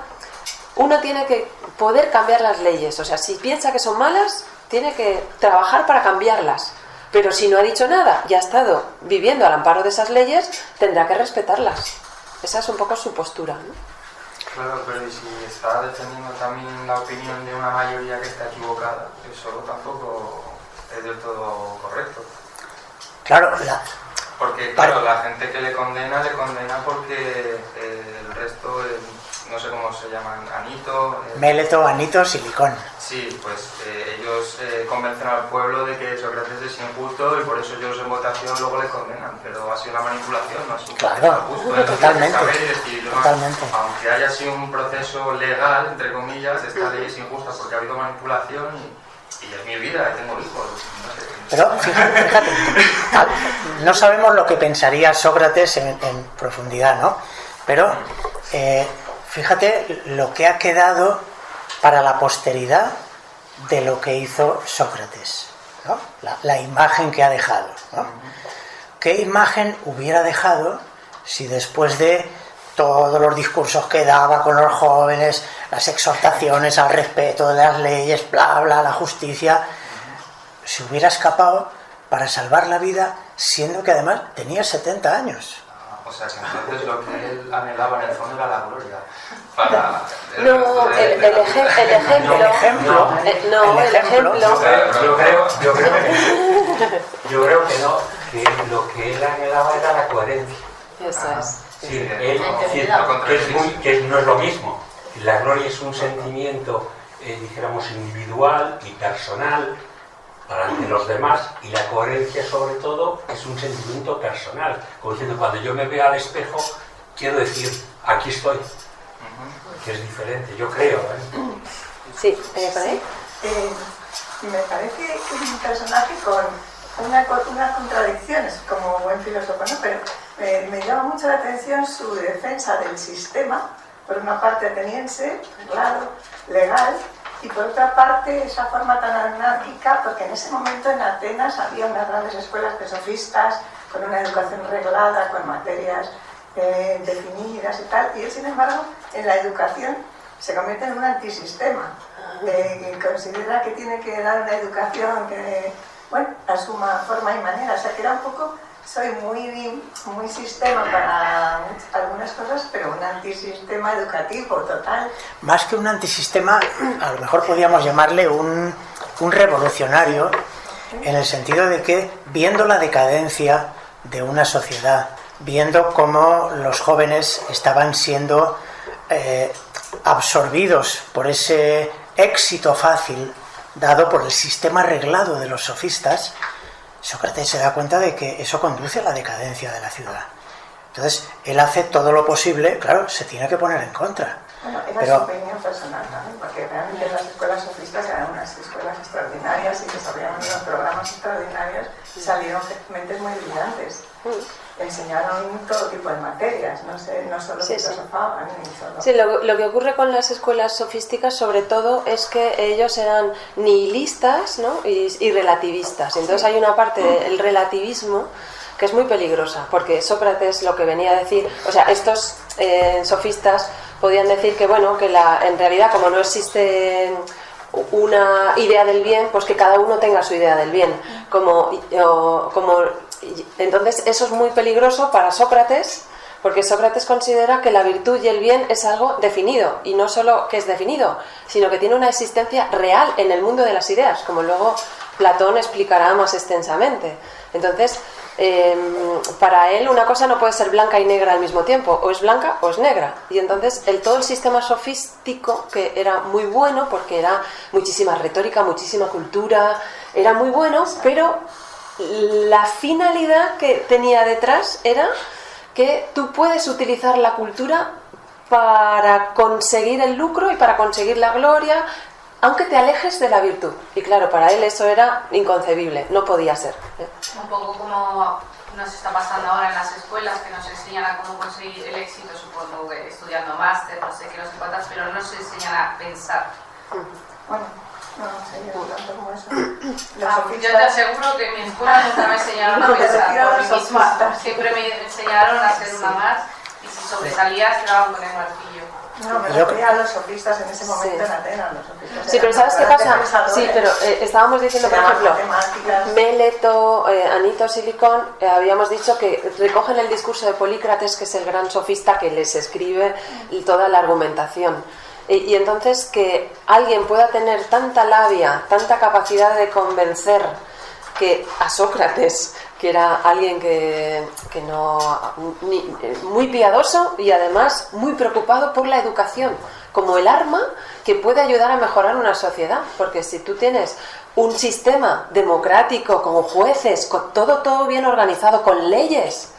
uno tiene que poder cambiar las leyes, o sea, si piensa que son malas, tiene que trabajar para cambiarlas. Pero si no ha dicho nada y ha estado viviendo al amparo de esas leyes, tendrá que respetarlas. Esa es un poco su postura, ¿no? Claro, pero y si está defendiendo también la opinión de una mayoría que está equivocada, eso tampoco es del todo correcto. Claro, porque claro, la gente que le condena porque el resto, no sé cómo se llaman, Anito... Méleto, Anito, Silicón. Sí, pues ellos convencen al pueblo de que Sócrates es injusto y por eso ellos en votación luego le condenan, pero ha sido una manipulación, no ha sido un claro, justo. Totalmente, totalmente. Aunque haya sido un proceso legal, entre comillas, esta ley es injusta porque ha habido manipulación y es mi vida, tengo hijos. No sé. Pero fíjate, no sabemos lo que pensaría Sócrates en profundidad, ¿no? Pero fíjate lo que ha quedado para la posteridad de lo que hizo Sócrates, ¿no? La imagen que ha dejado, ¿no? ¿Qué imagen hubiera dejado si después de todos los discursos que daba con los jóvenes, las exhortaciones al respeto de las leyes, bla, bla, la justicia, se hubiera escapado para salvar la vida, siendo que además tenía 70 años? O sea, que entonces lo que él anhelaba en el fondo era la gloria. Yo creo que no, que lo que él anhelaba era la coherencia. Eso es. Sí, que no es lo mismo. La gloria es un sentimiento, dijéramos, individual y personal para los demás, y la coherencia sobre todo es un sentimiento personal, como diciendo, cuando yo me veo al espejo quiero decir, aquí estoy, que es diferente, yo creo, ¿eh? Sí, ¿para ahí? Me parece que es un personaje con unas contradicciones como buen filósofo, ¿no? Pero me llama mucho la atención su defensa del sistema, por una parte ateniense, claro, legal, y por otra parte esa forma tan anárquica, porque en ese momento en Atenas había unas grandes escuelas de sofistas con una educación reglada, con materias definidas y tal, y él sin embargo en la educación se convierte en un antisistema, considera que tiene que dar una educación que, bueno, asuma forma y manera, o sea que era un poco, soy muy sistema para algunas cosas, pero un antisistema educativo total. Más que un antisistema, a lo mejor podríamos llamarle un revolucionario, en el sentido de que, viendo la decadencia de una sociedad, viendo cómo los jóvenes estaban siendo absorbidos por ese éxito fácil dado por el sistema reglado de los sofistas, Sócrates se da cuenta de que eso conduce a la decadencia de la ciudad. Entonces, él hace todo lo posible, claro, se tiene que poner en contra. Bueno, era Pero su opinión personal también, porque realmente las escuelas sofistas eran unas escuelas extraordinarias y desarrollaron unos programas extraordinarios y salieron mentes muy brillantes. Enseñaron todo tipo de materias, no solo filosofaban. Sí, lo que ocurre con las escuelas sofísticas sobre todo es que ellos eran nihilistas, ¿no? y relativistas. Entonces hay una parte del relativismo que es muy peligrosa, porque Sócrates lo que venía a decir, o sea, estos sofistas podían decir que, bueno, que en realidad como no existe una idea del bien, pues que cada uno tenga su idea del bien. Entonces eso es muy peligroso para Sócrates, porque Sócrates considera que la virtud y el bien es algo definido, y no solo que es definido, sino que tiene una existencia real en el mundo de las ideas, como luego Platón explicará más extensamente. Entonces, para él una cosa no puede ser blanca y negra al mismo tiempo, o es blanca o es negra. Y entonces todo el sistema sofístico, que era muy bueno porque era muchísima retórica, muchísima cultura, era muy bueno, pero la finalidad que tenía detrás era que tú puedes utilizar la cultura para conseguir el lucro y para conseguir la gloria, aunque te alejes de la virtud. Y claro, para él eso era inconcebible, no podía ser. Un poco como nos está pasando ahora en las escuelas, que nos enseñan a cómo conseguir el éxito, supongo que estudiando máster, no sé qué, no sé cuántas, pero no nos enseñan a pensar. Bueno, no sé, yo tanto como eso. Yo te aseguro que en mi escuela nunca me enseñaron a pensar por mí misma. Siempre me enseñaron a ser una más, y si sobresalías te daban con el martillo. No, me refería a los sofistas en ese momento en Atenas. Los sofistas sí, pero ¿sabes qué pasa? Sí, pero estábamos diciendo, por ejemplo, Meleto, Anitos y Licón, habíamos dicho que recogen el discurso de Polícrates, que es el gran sofista que les escribe toda la argumentación. Y entonces que alguien pueda tener tanta labia, tanta capacidad de convencer, que a Sócrates, que era alguien que muy piadoso y además muy preocupado por la educación como el arma que puede ayudar a mejorar una sociedad, porque si tú tienes un sistema democrático con jueces, con todo bien organizado, con leyes,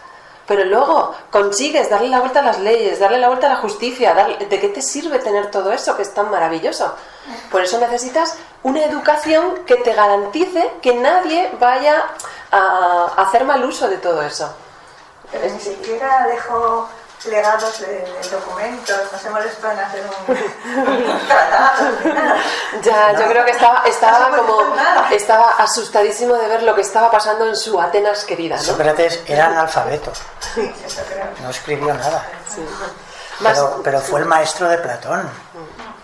pero luego consigues darle la vuelta a las leyes, darle la vuelta a la justicia, ¿de qué te sirve tener todo eso que es tan maravilloso? Por eso necesitas una educación que te garantice que nadie vaya a hacer mal uso de todo eso. Pero ni siquiera dejó legados de documentos, no se molestó en hacer un tratado ni nada. Ya, yo creo que estaba asustadísimo de ver lo que estaba pasando en su Atenas querida, ¿no? Sócrates era analfabeto. Sí, eso creo. No escribió nada. Sí. Pero fue el maestro de Platón.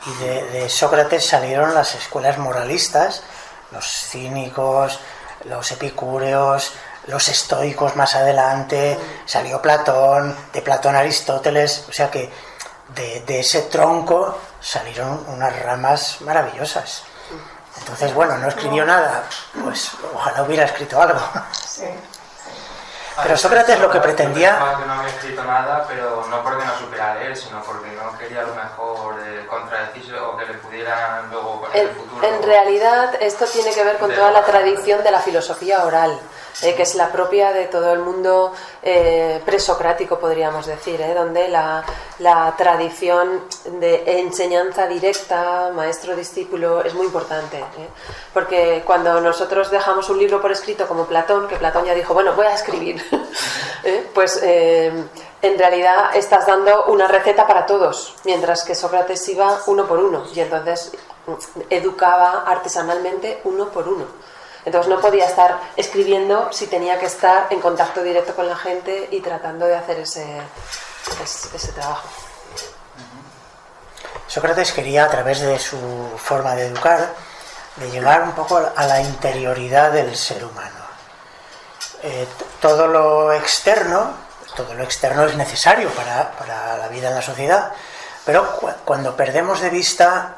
Y de Sócrates salieron las escuelas moralistas, los cínicos, los epicúreos, los estoicos más adelante, salió Platón, de Platón Aristóteles, o sea que de ese tronco salieron unas ramas maravillosas. Entonces, bueno, no escribió nada, pues ojalá hubiera escrito algo. Sí. Pero Sócrates lo que pretendía... Que no había escrito nada, pero no porque no supiera leer, sino porque no quería a lo mejor contradecirse o que le pudieran luego en el futuro... En realidad esto tiene que ver con toda la tradición de la filosofía oral, que es la propia de todo el mundo presocrático, podríamos decir, donde la tradición de enseñanza directa, maestro-discípulo, es muy importante. Porque cuando nosotros dejamos un libro por escrito como Platón, que Platón ya dijo, bueno, voy a escribir, pues en realidad estás dando una receta para todos, mientras que Sócrates iba uno por uno, y entonces educaba artesanalmente uno por uno. Entonces no podía estar escribiendo si tenía que estar en contacto directo con la gente y tratando de hacer ese trabajo. Sócrates quería, a través de su forma de educar, de llegar un poco a la interioridad del ser humano. Todo lo externo es necesario para la vida en la sociedad, pero cuando perdemos de vista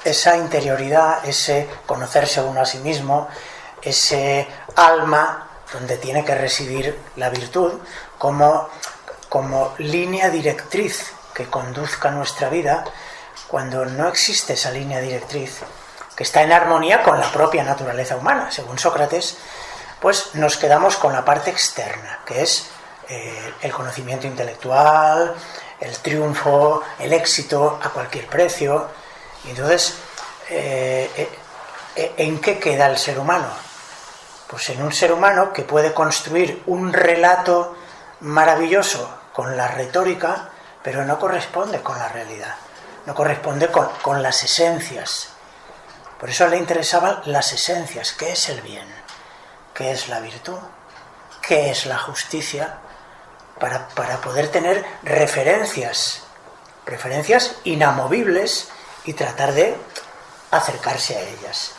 esa interioridad, ese conocerse uno a sí mismo, ese alma donde tiene que residir la virtud, como línea directriz que conduzca nuestra vida, cuando no existe esa línea directriz, que está en armonía con la propia naturaleza humana, según Sócrates, pues nos quedamos con la parte externa, que es el conocimiento intelectual, el triunfo, el éxito a cualquier precio. Y entonces, ¿en qué queda el ser humano? Pues en un ser humano que puede construir un relato maravilloso con la retórica, pero no corresponde con la realidad, no corresponde con las esencias. Por eso le interesaban las esencias. ¿Qué es el bien? ¿Qué es la virtud? ¿Qué es la justicia? Para poder tener referencias inamovibles y tratar de acercarse a ellas.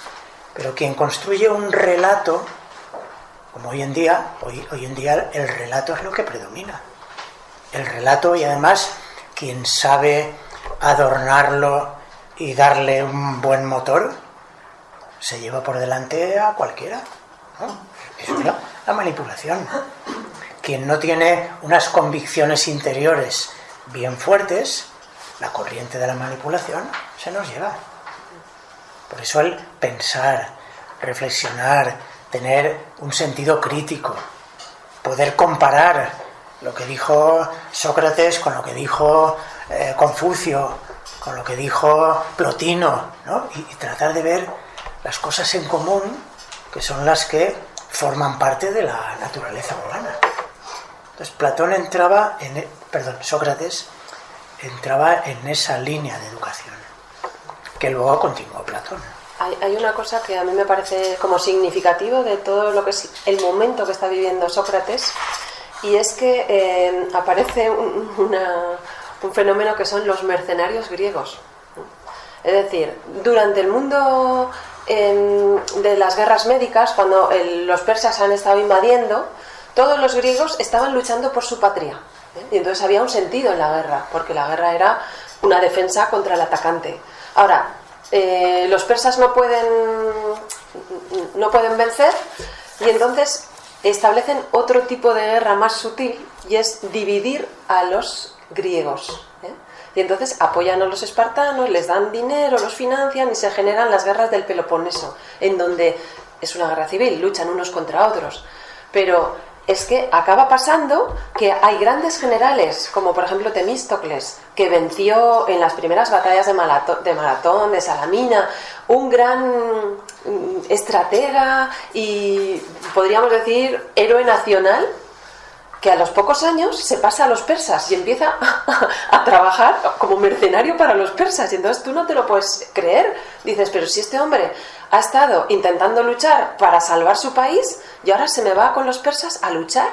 Pero quien construye un relato, como hoy en día el relato es lo que predomina. El relato, y además quien sabe adornarlo y darle un buen motor, se lleva por delante a cualquiera, ¿no? Eso es la manipulación. Quien no tiene unas convicciones interiores bien fuertes, la corriente de la manipulación se nos lleva. Por eso el pensar, reflexionar, tener un sentido crítico, poder comparar lo que dijo Sócrates con lo que dijo Confucio, con lo que dijo Plotino, ¿no? Y tratar de ver las cosas en común, que son las que forman parte de la naturaleza humana. Entonces Sócrates entraba en esa línea de educación, que luego continuó Platón. Hay una cosa que a mí me parece como significativo de todo lo que es el momento que está viviendo Sócrates, y es que aparece un fenómeno que son los mercenarios griegos. Es decir, durante el mundo de las guerras médicas, cuando los persas han estado invadiendo, todos los griegos estaban luchando por su patria, y entonces había un sentido en la guerra, porque la guerra era una defensa contra el atacante. Ahora, los persas no pueden vencer, y entonces establecen otro tipo de guerra más sutil, y es dividir a los griegos. Y entonces apoyan a los espartanos, les dan dinero, los financian, y se generan las guerras del Peloponeso, en donde es una guerra civil, luchan unos contra otros. Pero es que acaba pasando que hay grandes generales, como por ejemplo Temístocles, que venció en las primeras batallas de Maratón, de Salamina, un gran estratega y, podríamos decir, héroe nacional, que a los pocos años se pasa a los persas y empieza a trabajar como mercenario para los persas. Y entonces tú no te lo puedes creer. Dices, pero si este hombre ha estado intentando luchar para salvar su país y ahora se me va con los persas a luchar.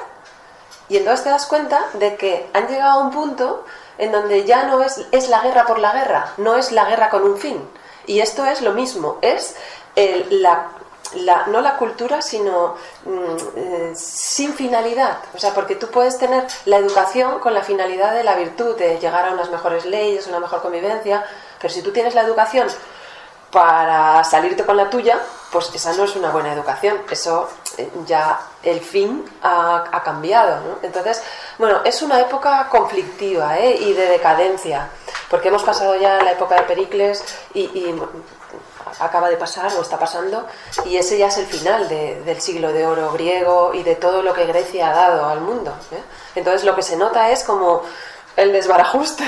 Y entonces te das cuenta de que han llegado a un punto en donde ya no es la guerra por la guerra, no es la guerra con un fin. Y esto es lo mismo, es no la cultura, sino sin finalidad. O sea, porque tú puedes tener la educación con la finalidad de la virtud, de llegar a unas mejores leyes, una mejor convivencia, pero si tú tienes la educación para salirte con la tuya, pues esa no es una buena educación. Eso ya el fin ha cambiado, ¿no? Entonces, bueno, es una época conflictiva y de decadencia, porque hemos pasado ya la época de Pericles y acaba de pasar o está pasando, y ese ya es el final del siglo de oro griego y de todo lo que Grecia ha dado al mundo, ¿eh? Entonces lo que se nota es como el desbarajuste,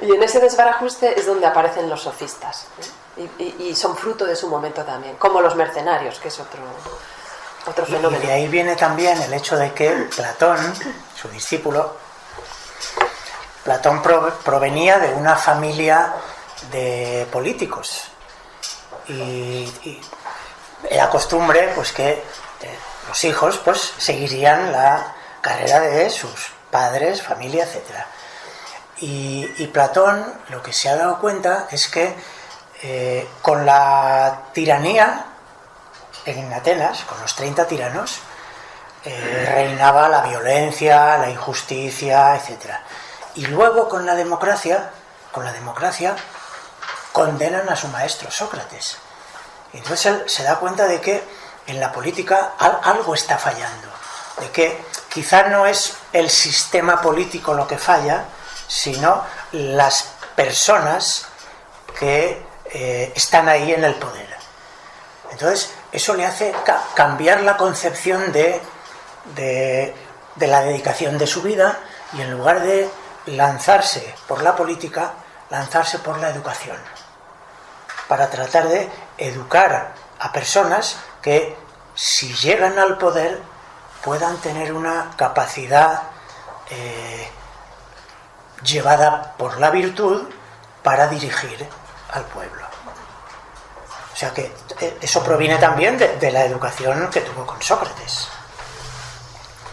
y en ese desbarajuste es donde aparecen los sofistas, ¿eh? Y son fruto de su momento también, como los mercenarios, que es otro fenómeno. Y de ahí viene también el hecho de que Platón, su discípulo, Platón provenía de una familia de políticos, y era costumbre pues que los hijos pues seguirían la carrera de sus padres, familia, etcétera. Y Platón lo que se ha dado cuenta es que con la tiranía en Atenas, con los 30 tiranos, reinaba la violencia, la injusticia, etcétera. Y luego con la democracia condenan a su maestro Sócrates. Y entonces él se da cuenta de que en la política algo está fallando, de que quizá no es el sistema político lo que falla, sino las personas que están ahí en el poder. Entonces, eso le hace cambiar la concepción de la dedicación de su vida, y en lugar de lanzarse por la política, lanzarse por la educación, para tratar de educar a personas que, si llegan al poder, puedan tener una capacidad llevada por la virtud para dirigir al pueblo. O sea que eso proviene también de la educación que tuvo con Sócrates.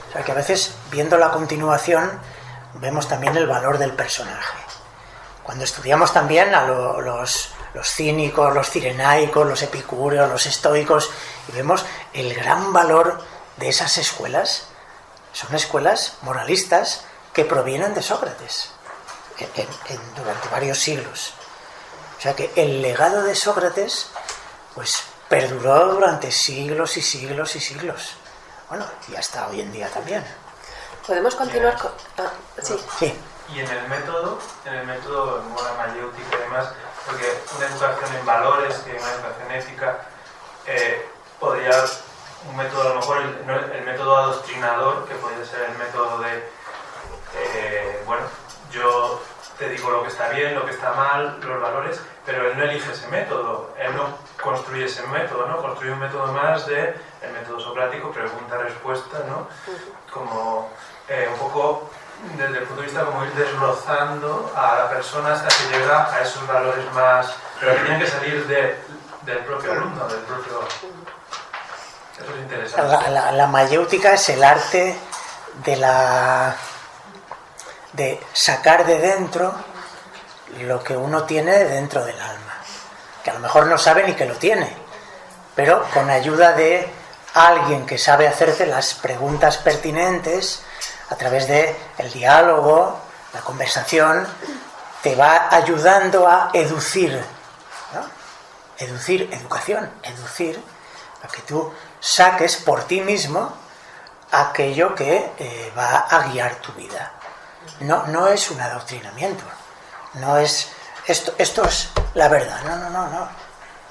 O sea que a veces, viendo la continuación, vemos también el valor del personaje. Cuando estudiamos también a los cínicos, los cirenaicos, los epicúreos, los estoicos, y vemos el gran valor de esas escuelas, son escuelas moralistas que provienen de Sócrates durante varios siglos. O sea que el legado de Sócrates pues perduró durante siglos y siglos y siglos. Bueno, y hasta hoy en día también. ¿Podemos continuar con...? Sí. Y en el método en moda mayéutica y demás, porque una educación en valores, que una educación ética, podría, un método, a lo mejor el método adoctrinador, que podría ser el método de, bueno, yo te digo lo que está bien, lo que está mal, los valores, pero él no elige ese método, él no construye ese método, ¿no? Construye un método más de el método socrático, pregunta-respuesta, ¿no? Como un poco desde el punto de vista como ir desbrozando a la persona hasta que llega a esos valores más, pero que tienen que salir del propio alumno, del propio... Eso es interesante. La mayéutica es el arte de sacar de dentro lo que uno tiene dentro del alma, que a lo mejor no sabe ni que lo tiene, pero con ayuda de alguien que sabe hacerte las preguntas pertinentes, a través del diálogo, la conversación, te va ayudando a educir, ¿no? Educación, a que tú saques por ti mismo aquello que va a guiar tu vida. No es un adoctrinamiento, no es esto es la verdad, no.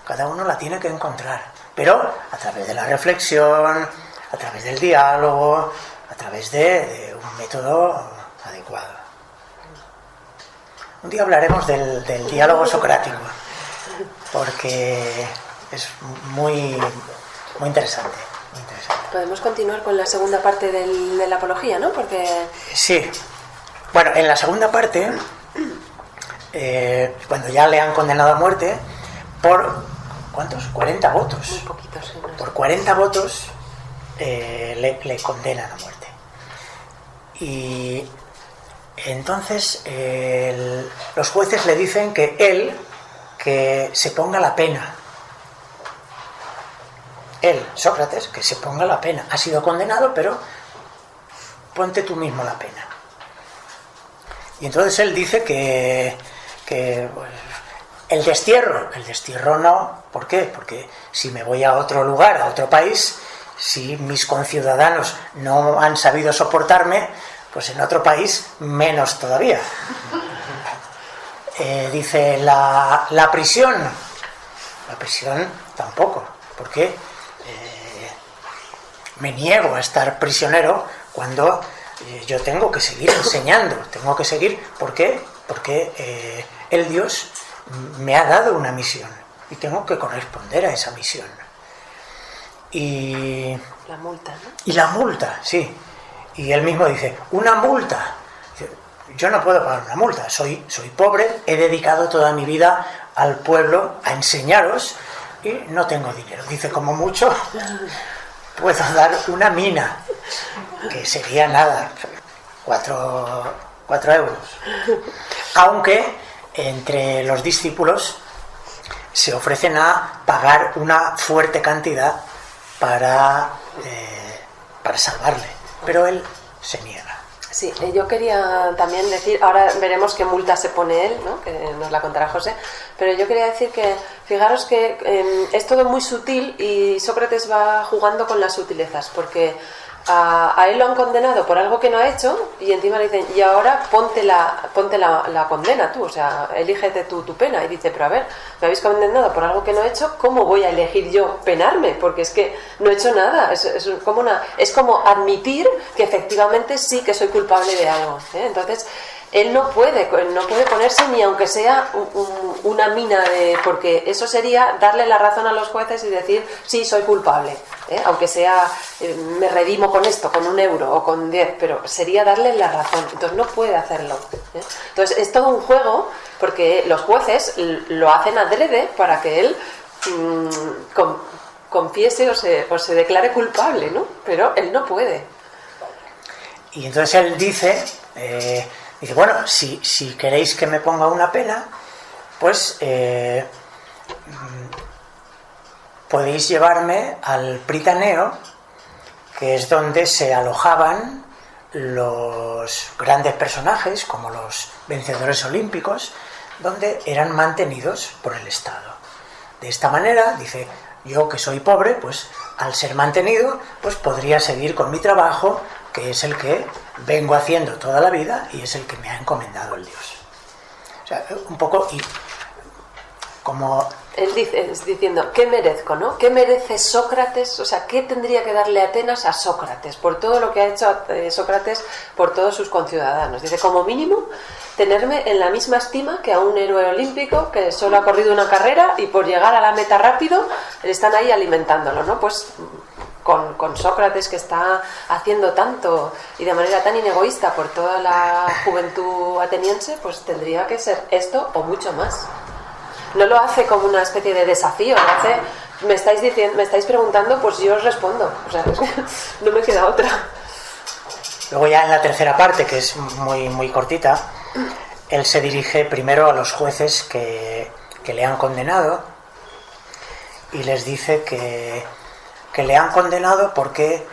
Cada uno la tiene que encontrar, pero a través de la reflexión, a través del diálogo, a través de un método adecuado. Un día hablaremos del diálogo socrático, porque es muy interesante. Podemos continuar con la segunda parte de la apología, ¿no? Porque... Sí. Bueno, en la segunda parte, cuando ya le han condenado a muerte, por... ¿cuántos? 40 votos. Muy poquitos. Sí, no. Por 40 votos le condenan a muerte. Y entonces los jueces le dicen que se ponga la pena. Él, Sócrates, que se ponga la pena. Ha sido condenado, pero ponte tú mismo la pena. Y entonces él dice que pues, el destierro no. ¿Por qué? Porque si me voy a otro lugar, a otro país, si mis conciudadanos no han sabido soportarme, pues en otro país menos todavía. Dice la prisión tampoco, porque me niego a estar prisionero cuando yo tengo que seguir enseñando, ¿por qué? Porque el Dios me ha dado una misión y tengo que corresponder a esa misión. Y la multa, ¿no? Y la multa, sí. Y él mismo dice, una multa. Yo no puedo pagar una multa, soy pobre, he dedicado toda mi vida al pueblo a enseñaros y no tengo dinero. Dice, como mucho puedo dar una mina, que sería nada, 4 euros. Aunque entre los discípulos se ofrecen a pagar una fuerte cantidad para salvarle, pero él se niega. Sí, yo quería también decir, ahora veremos qué multa se pone él, ¿no? Que nos la contará José, pero yo quería decir que, fijaros que es todo muy sutil y Sócrates va jugando con las sutilezas, porque A él lo han condenado por algo que no ha hecho y encima le dicen, y ahora ponte la condena tú, o sea, elígete tú tu pena. Y dice, pero a ver, me habéis condenado por algo que no he hecho, ¿cómo voy a elegir yo penarme? Porque es que no he hecho nada. Es como admitir que efectivamente sí que soy culpable de algo, ¿eh? Entonces, él no puede ponerse ni aunque sea una mina porque eso sería darle la razón a los jueces y decir, sí, soy culpable, ¿eh? Aunque sea, me redimo con esto, con 1 euro o con 10, pero sería darle la razón. Entonces no puede hacerlo, ¿eh? Entonces es todo un juego, porque los jueces lo hacen adrede para que él confiese o se declare culpable, ¿no? Pero él no puede. Y entonces él dice, bueno, si queréis que me ponga una pena, pues podéis llevarme al Pritaneo, que es donde se alojaban los grandes personajes, como los vencedores olímpicos, donde eran mantenidos por el Estado. De esta manera, dice, yo que soy pobre, pues al ser mantenido, pues podría seguir con mi trabajo, que es el que vengo haciendo toda la vida y es el que me ha encomendado el Dios. O sea, un poco, y como él dice, diciendo, ¿qué merezco, no? ¿Qué merece Sócrates? O sea, ¿qué tendría que darle Atenas a Sócrates por todo lo que ha hecho Sócrates por todos sus conciudadanos? Dice, como mínimo, tenerme en la misma estima que a un héroe olímpico que solo ha corrido una carrera y por llegar a la meta rápido están ahí alimentándolo, ¿no? Pues con Sócrates, que está haciendo tanto y de manera tan inegoísta por toda la juventud ateniense, pues tendría que ser esto o mucho más. No lo hace como una especie de desafío, lo hace, me estáis preguntando, pues yo os respondo. O sea, no me queda otra. Luego ya en la tercera parte, que es muy cortita, él se dirige primero a los jueces que le han condenado y les dice que le han condenado porque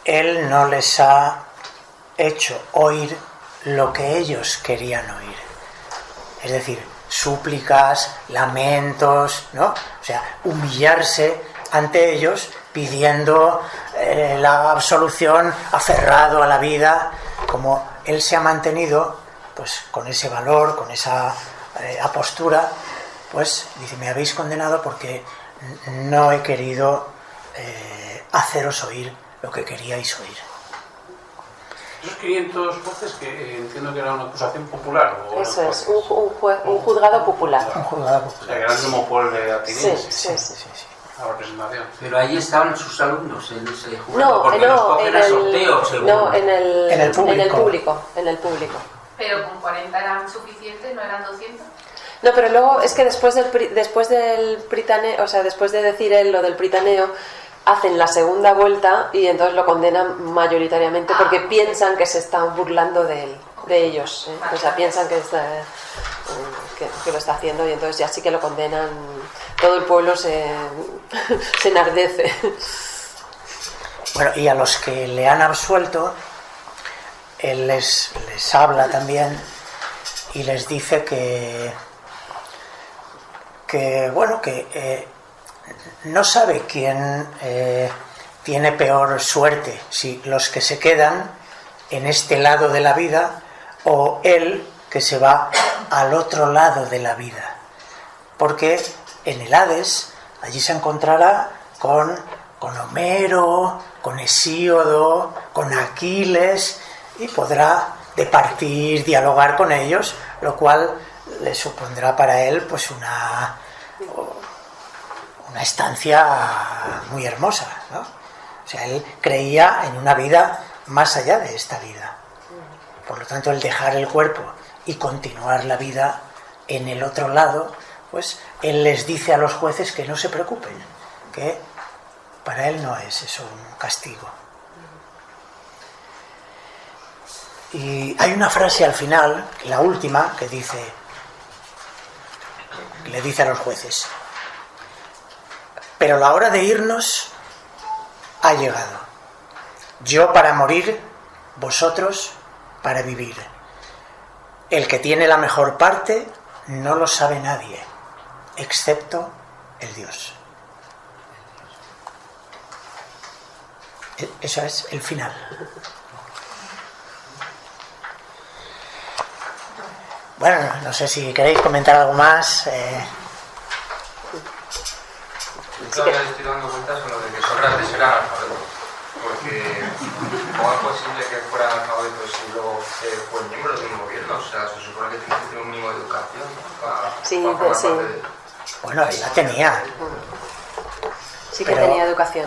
él no les ha hecho oír lo que ellos querían oír. Es decir, súplicas, lamentos, ¿no? O sea, humillarse ante ellos pidiendo la absolución, aferrado a la vida. Como él se ha mantenido pues con ese valor, con esa apostura, pues dice, me habéis condenado porque no he querido haceros oír lo que queríais oír. Esos 500 jueces, que entiendo que era una acusación popular. Eso es, un juzgado popular. Un juzgado popular. O sea, que eran como pueblo de atenienses. Sí. La representación. Pero ahí estaban sus alumnos en ese jurado, No, porque los cogen a sorteo, según. No, en el público. Pero con 40 eran suficientes, ¿no eran 200? No, pero luego es que después del Pritaneo, o sea, después de decir él lo del Pritaneo, hacen la segunda vuelta y entonces lo condenan mayoritariamente porque piensan que se están burlando de ellos, ¿eh? O sea, piensan que lo está haciendo y entonces ya sí que lo condenan. Todo el pueblo se enardece. Bueno, y a los que le han absuelto, él les habla también y les dice que no sabe quién tiene peor suerte, si los que se quedan en este lado de la vida o él que se va al otro lado de la vida, porque en el Hades allí se encontrará con Homero, con Hesíodo, con Aquiles, y podrá departir, dialogar con ellos, lo cual le supondrá para él pues una estancia muy hermosa, ¿no? O sea, él creía en una vida más allá de esta vida. Por lo tanto, el dejar el cuerpo y continuar la vida en el otro lado, pues él les dice a los jueces que no se preocupen, que para él no es eso un castigo. Y hay una frase al final, la última, que le dice a los jueces: pero la hora de irnos ha llegado. Yo para morir, vosotros para vivir. El que tiene la mejor parte no lo sabe nadie, excepto el Dios. Eso es el final. Bueno, no sé si queréis comentar algo más. Todavía estoy dando vueltas con lo de que Sócrates era analfabeto. Porque, ¿cómo es posible que fuera analfabeto si luego fue miembro de un gobierno? O sea, se supone que tiene que tener un mínimo de educación, ¿no? Para formar parte de... Bueno, él la tenía. Sí que tenía educación.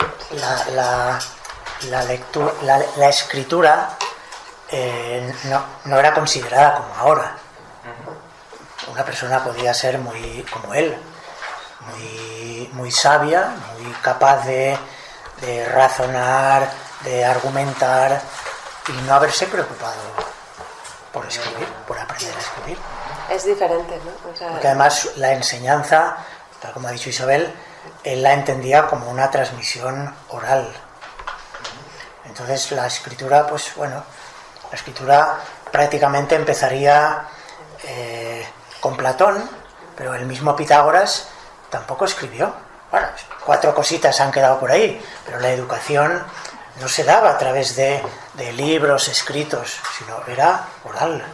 La escritura no era considerada como ahora. Una persona podía ser muy como él, muy sabia, muy capaz de razonar, de argumentar y no haberse preocupado por escribir, por aprender a escribir. Es diferente, ¿no? O sea, porque además la enseñanza, tal como ha dicho Isabel, él la entendía como una transmisión oral. Entonces la escritura, pues bueno, la escritura prácticamente empezaría con Platón, pero el mismo Pitágoras tampoco escribió. Bueno, 4 cositas han quedado por ahí, pero la educación no se daba a través de libros escritos, sino era oral.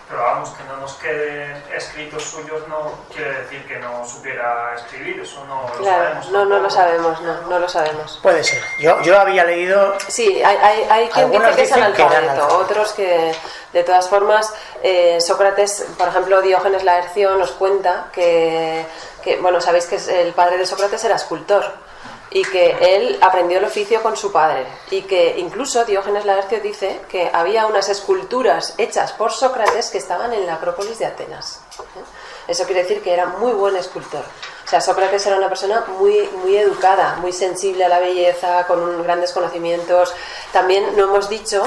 Pero vamos, que no nos queden escritos suyos no quiere decir que no supiera escribir, eso no lo sabemos. No lo sabemos, no lo sabemos. Puede ser. Yo había leído... Sí, hay quien dice que es analfabeto, otros que, de todas formas, Sócrates, por ejemplo, Diógenes Laercio nos cuenta que bueno, sabéis que el padre de Sócrates era escultor y que él aprendió el oficio con su padre y que incluso Diógenes Laercio dice que había unas esculturas hechas por Sócrates que estaban en la Acrópolis de Atenas. Eso quiere decir que era muy buen escultor. O sea, Sócrates era una persona muy educada, muy sensible a la belleza, con grandes conocimientos. También no hemos dicho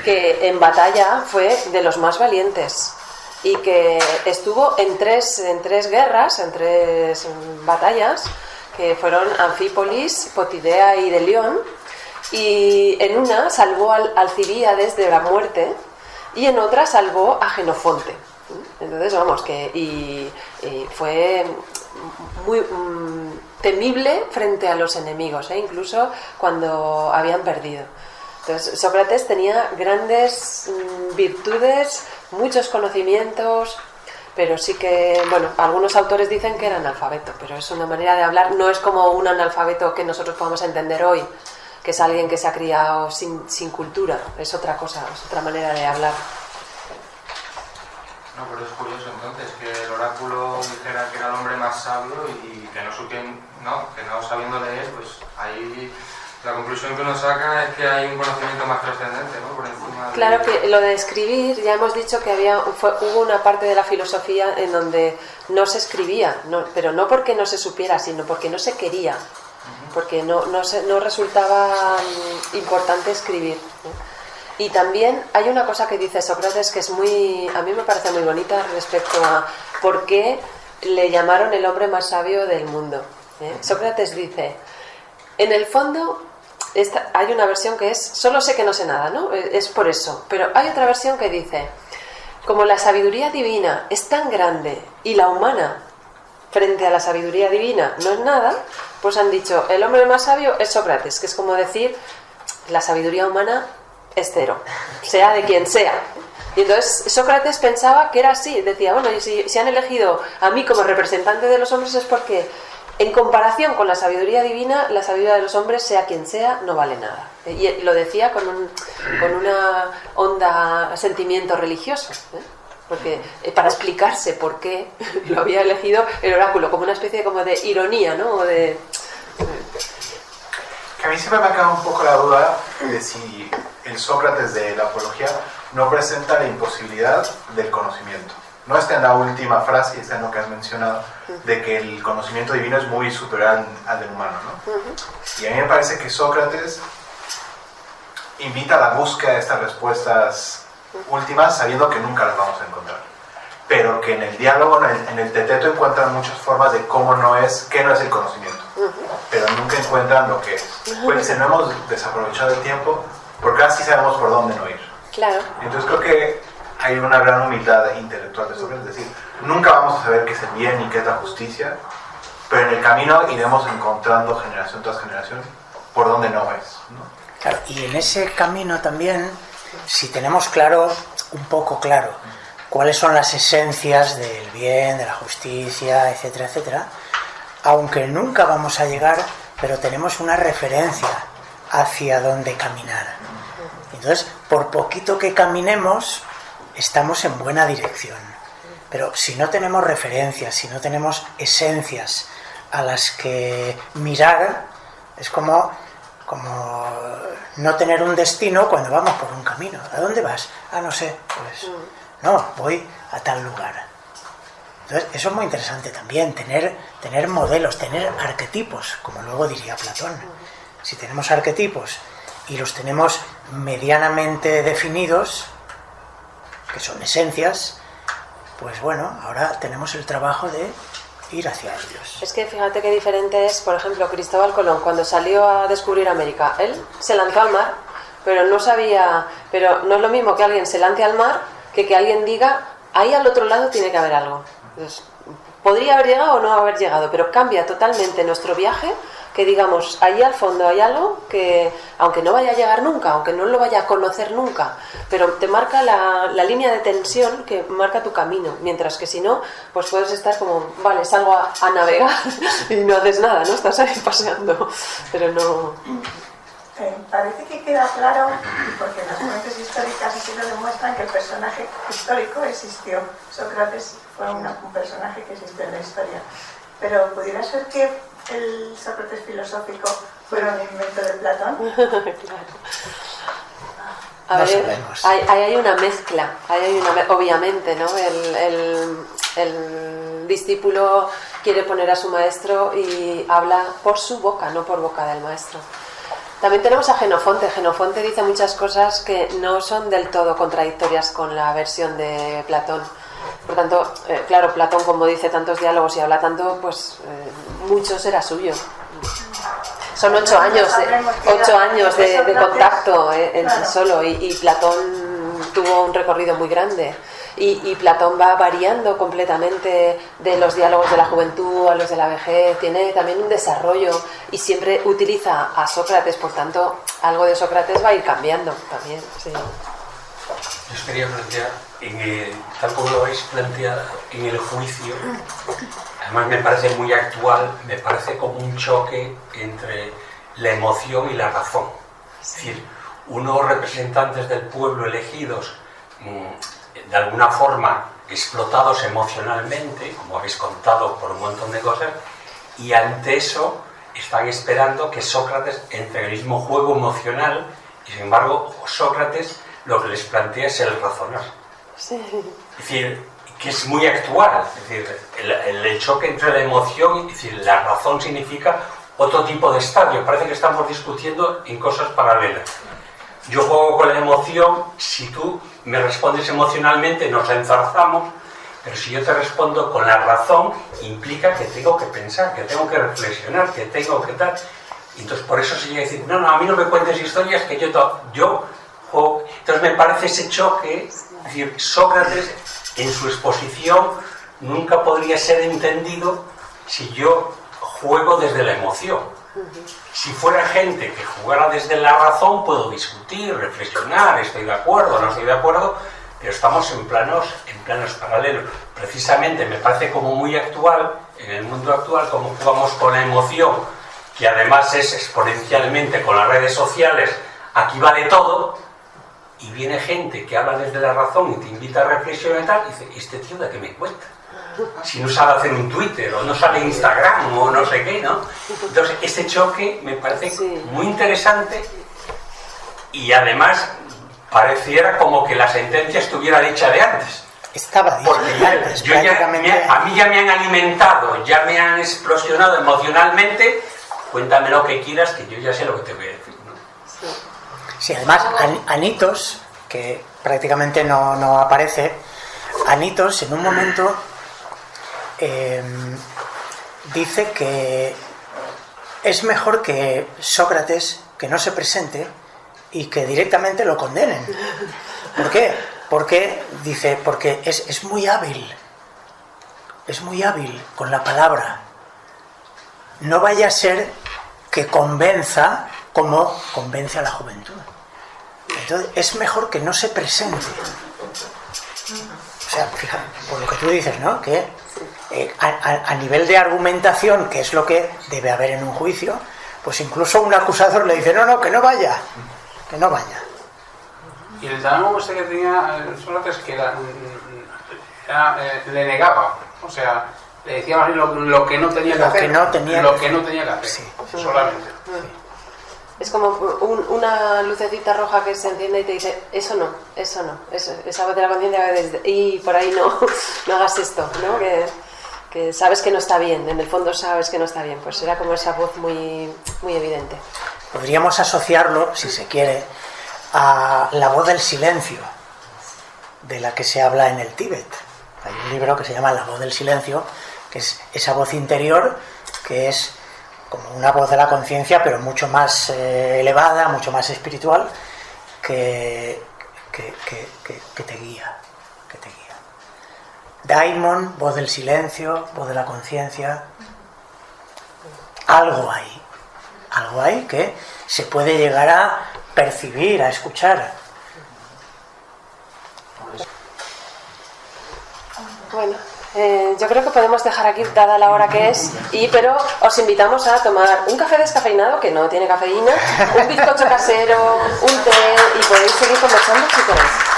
que en batalla fue de los más valientes y que estuvo en tres guerras, en 3 batallas, que fueron Anfípolis, Potidea y Delión, y en una salvó a Alcibíades de la muerte y en otra salvó a Jenofonte. Entonces, vamos, y fue muy temible frente a los enemigos, incluso cuando habían perdido. Entonces, Sócrates tenía grandes virtudes, muchos conocimientos, pero sí que, bueno, algunos autores dicen que era analfabeto, pero es una manera de hablar, no es como un analfabeto que nosotros podamos entender hoy, que es alguien que se ha criado sin cultura, es otra cosa, es otra manera de hablar. No, pero es curioso entonces que el oráculo dijera que era el hombre más sabio y que no sabiendo leer, pues ahí la conclusión que uno saca es que hay un conocimiento más trascendente, ¿no? Por encima de... Claro que lo de escribir, ya hemos dicho que hubo una parte de la filosofía en donde no se escribía, pero no porque no se supiera, sino porque no se quería, porque no resultaba importante escribir, ¿no? Y también hay una cosa que dice Sócrates que a mí me parece muy bonita respecto a por qué le llamaron el hombre más sabio del mundo. Sócrates dice, en el fondo hay una versión que es, solo sé que no sé nada, ¿no? Es por eso. Pero hay otra versión que dice, como la sabiduría divina es tan grande y la humana frente a la sabiduría divina no es nada, pues han dicho, el hombre más sabio es Sócrates, que es como decir, la sabiduría humana es cero, sea de quien sea. Y entonces Sócrates pensaba que era así, decía, bueno, y si han elegido a mí como representante de los hombres es porque en comparación con la sabiduría divina, la sabiduría de los hombres, sea quien sea, no vale nada. Y lo decía con una honda sentimiento religioso, porque para explicarse por qué lo había elegido el oráculo, como una especie de ironía, ¿no? Que a mí siempre me ha quedado un poco la duda de si el Sócrates de la apología no presenta la imposibilidad del conocimiento. No está en la última frase, está en lo que has mencionado, de que el conocimiento divino es muy superior al del humano, ¿no? Y a mí me parece que Sócrates invita a la búsqueda de estas respuestas últimas sabiendo que nunca las vamos a encontrar. Pero que en el diálogo, en el teteto encuentran muchas formas de qué no es el conocimiento. Pero nunca encuentran lo que es. Pues dicen, no hemos desaprovechado el tiempo porque ahora sí sabemos por dónde no ir. Claro. Entonces creo que hay una gran humildad intelectual de Sócrates, es decir, nunca vamos a saber qué es el bien ni qué es la justicia, pero en el camino iremos encontrando generación tras generación por dónde no es, ¿no? Claro, y en ese camino también, si tenemos claro, un poco claro, cuáles son las esencias del bien, de la justicia, etcétera, etcétera, aunque nunca vamos a llegar, pero tenemos una referencia hacia dónde caminar. Entonces, por poquito que caminemos, estamos en buena dirección. Pero si no tenemos referencias, si no tenemos esencias a las que mirar, es como no tener un destino cuando vamos por un camino. ¿A dónde vas? No sé, pues no, voy a tal lugar. Entonces, eso es muy interesante también, tener modelos, tener arquetipos, como luego diría Platón. Si tenemos arquetipos y los tenemos medianamente definidos, que son esencias, pues bueno, ahora tenemos el trabajo de ir hacia ellos. Es que fíjate qué diferente es, por ejemplo, Cristóbal Colón, cuando salió a descubrir América. Él se lanzó al mar, pero no sabía, pero no es lo mismo que alguien se lance al mar que alguien diga, ahí al otro lado tiene que haber algo. Entonces, podría haber llegado o no haber llegado, pero cambia totalmente nuestro viaje, que digamos, allí al fondo hay algo que, aunque no vaya a llegar nunca, aunque no lo vaya a conocer nunca, pero te marca la línea de tensión que marca tu camino, mientras que si no, pues puedes estar como, vale, salgo a navegar y no haces nada, ¿no? Estás ahí paseando, pero no... Parece que queda claro, porque las fuentes históricas así lo demuestran, que el personaje histórico existió. Sócrates fue un personaje que existió en la historia. Pero ¿pudiera ser que el Sócrates filosófico fuera un invento de Platón? Claro. A ver, hay una mezcla, obviamente, ¿no? El discípulo quiere poner a su maestro y habla por su boca, no por boca del maestro. También tenemos a Jenofonte. Jenofonte dice muchas cosas que no son del todo contradictorias con la versión de Platón. Por tanto, claro, Platón, como dice tantos diálogos y habla tanto, pues mucho será suyo. Son 8 años de contacto en sí solo, y Platón tuvo un recorrido muy grande. Y Platón va variando completamente de los diálogos de la juventud a los de la vejez, tiene también un desarrollo y siempre utiliza a Sócrates, por tanto, algo de Sócrates va a ir cambiando también. Sí. Yo os quería plantear, tal como lo habéis planteado, en el juicio, además me parece muy actual, me parece como un choque entre la emoción y la razón. Es decir, unos representantes del pueblo elegidos, de alguna forma explotados emocionalmente, como habéis contado por un montón de cosas, y ante eso están esperando que Sócrates entre en el mismo juego emocional, y sin embargo Sócrates lo que les plantea es el razonar. Sí. Es decir, que es muy actual, es decir, el choque entre la emoción, es decir, la razón significa otro tipo de estadio, parece que estamos discutiendo en cosas paralelas. Yo juego con la emoción, si tú me respondes emocionalmente nos enzarzamos, pero si yo te respondo con la razón, implica que tengo que pensar, que tengo que reflexionar, que tengo que tal. Y entonces por eso se llega a decir, no, a mí no me cuentes historias, que yo juego. Entonces me parece ese choque, es decir, Sócrates en su exposición nunca podría ser entendido si yo juego desde la emoción. Si fuera gente que jugara desde la razón, puedo discutir, reflexionar, estoy de acuerdo, no estoy de acuerdo, pero estamos en planos paralelos. Precisamente me parece como muy actual, en el mundo actual, como jugamos con la emoción, que además es exponencialmente con las redes sociales, aquí vale todo, y viene gente que habla desde la razón y te invita a reflexionar y tal, y dice, ¿este tío de qué me cuenta? Si no sabe hacer un Twitter, o no sabe Instagram, o no sé qué, ¿no? Entonces, este choque me parece muy interesante, y además pareciera como que la sentencia estuviera dicha de antes. Estaba dicha de antes, a mí ya me han alimentado, ya me han explosionado emocionalmente, cuéntame lo que quieras, que yo ya sé lo que te voy a decir, ¿no? Sí, además, Anitos, que prácticamente no aparece, Anitos en un momento dice que es mejor que Sócrates que no se presente y que directamente lo condenen. ¿Por qué? Porque es muy hábil, con la palabra. No vaya a ser que convenza cómo convence a la juventud. Entonces es mejor que no se presente. O sea, fíjate, por lo que tú dices, ¿no? Que a nivel de argumentación, que es lo que debe haber en un juicio, pues incluso un acusador le dice, no, que no vaya, que no vaya. Y el drama este que tenía Sócrates, que le negaba, o sea, le decía más bien lo que no tenía que hacer. Lo que no tenía que hacer, sí. Solamente. Sí. Es como una lucecita roja que se enciende y te dice, eso no, esa voz de la conciencia y por ahí no hagas esto, ¿no? Que sabes que no está bien, en el fondo sabes que no está bien, pues era como esa voz muy, muy evidente. Podríamos asociarlo, si se quiere, a la voz del silencio, de la que se habla en el Tíbet. Hay un libro que se llama La voz del silencio, que es esa voz interior, que es como una voz de la conciencia, pero mucho más elevada, mucho más espiritual, que te guía. Daimon, voz del silencio, voz de la conciencia. Algo hay que se puede llegar a percibir, a escuchar. Bueno, yo creo que podemos dejar aquí, dada la hora que es, pero os invitamos a tomar un café descafeinado que no tiene cafeína, un bizcocho casero, un té, y podéis seguir conversando si queréis.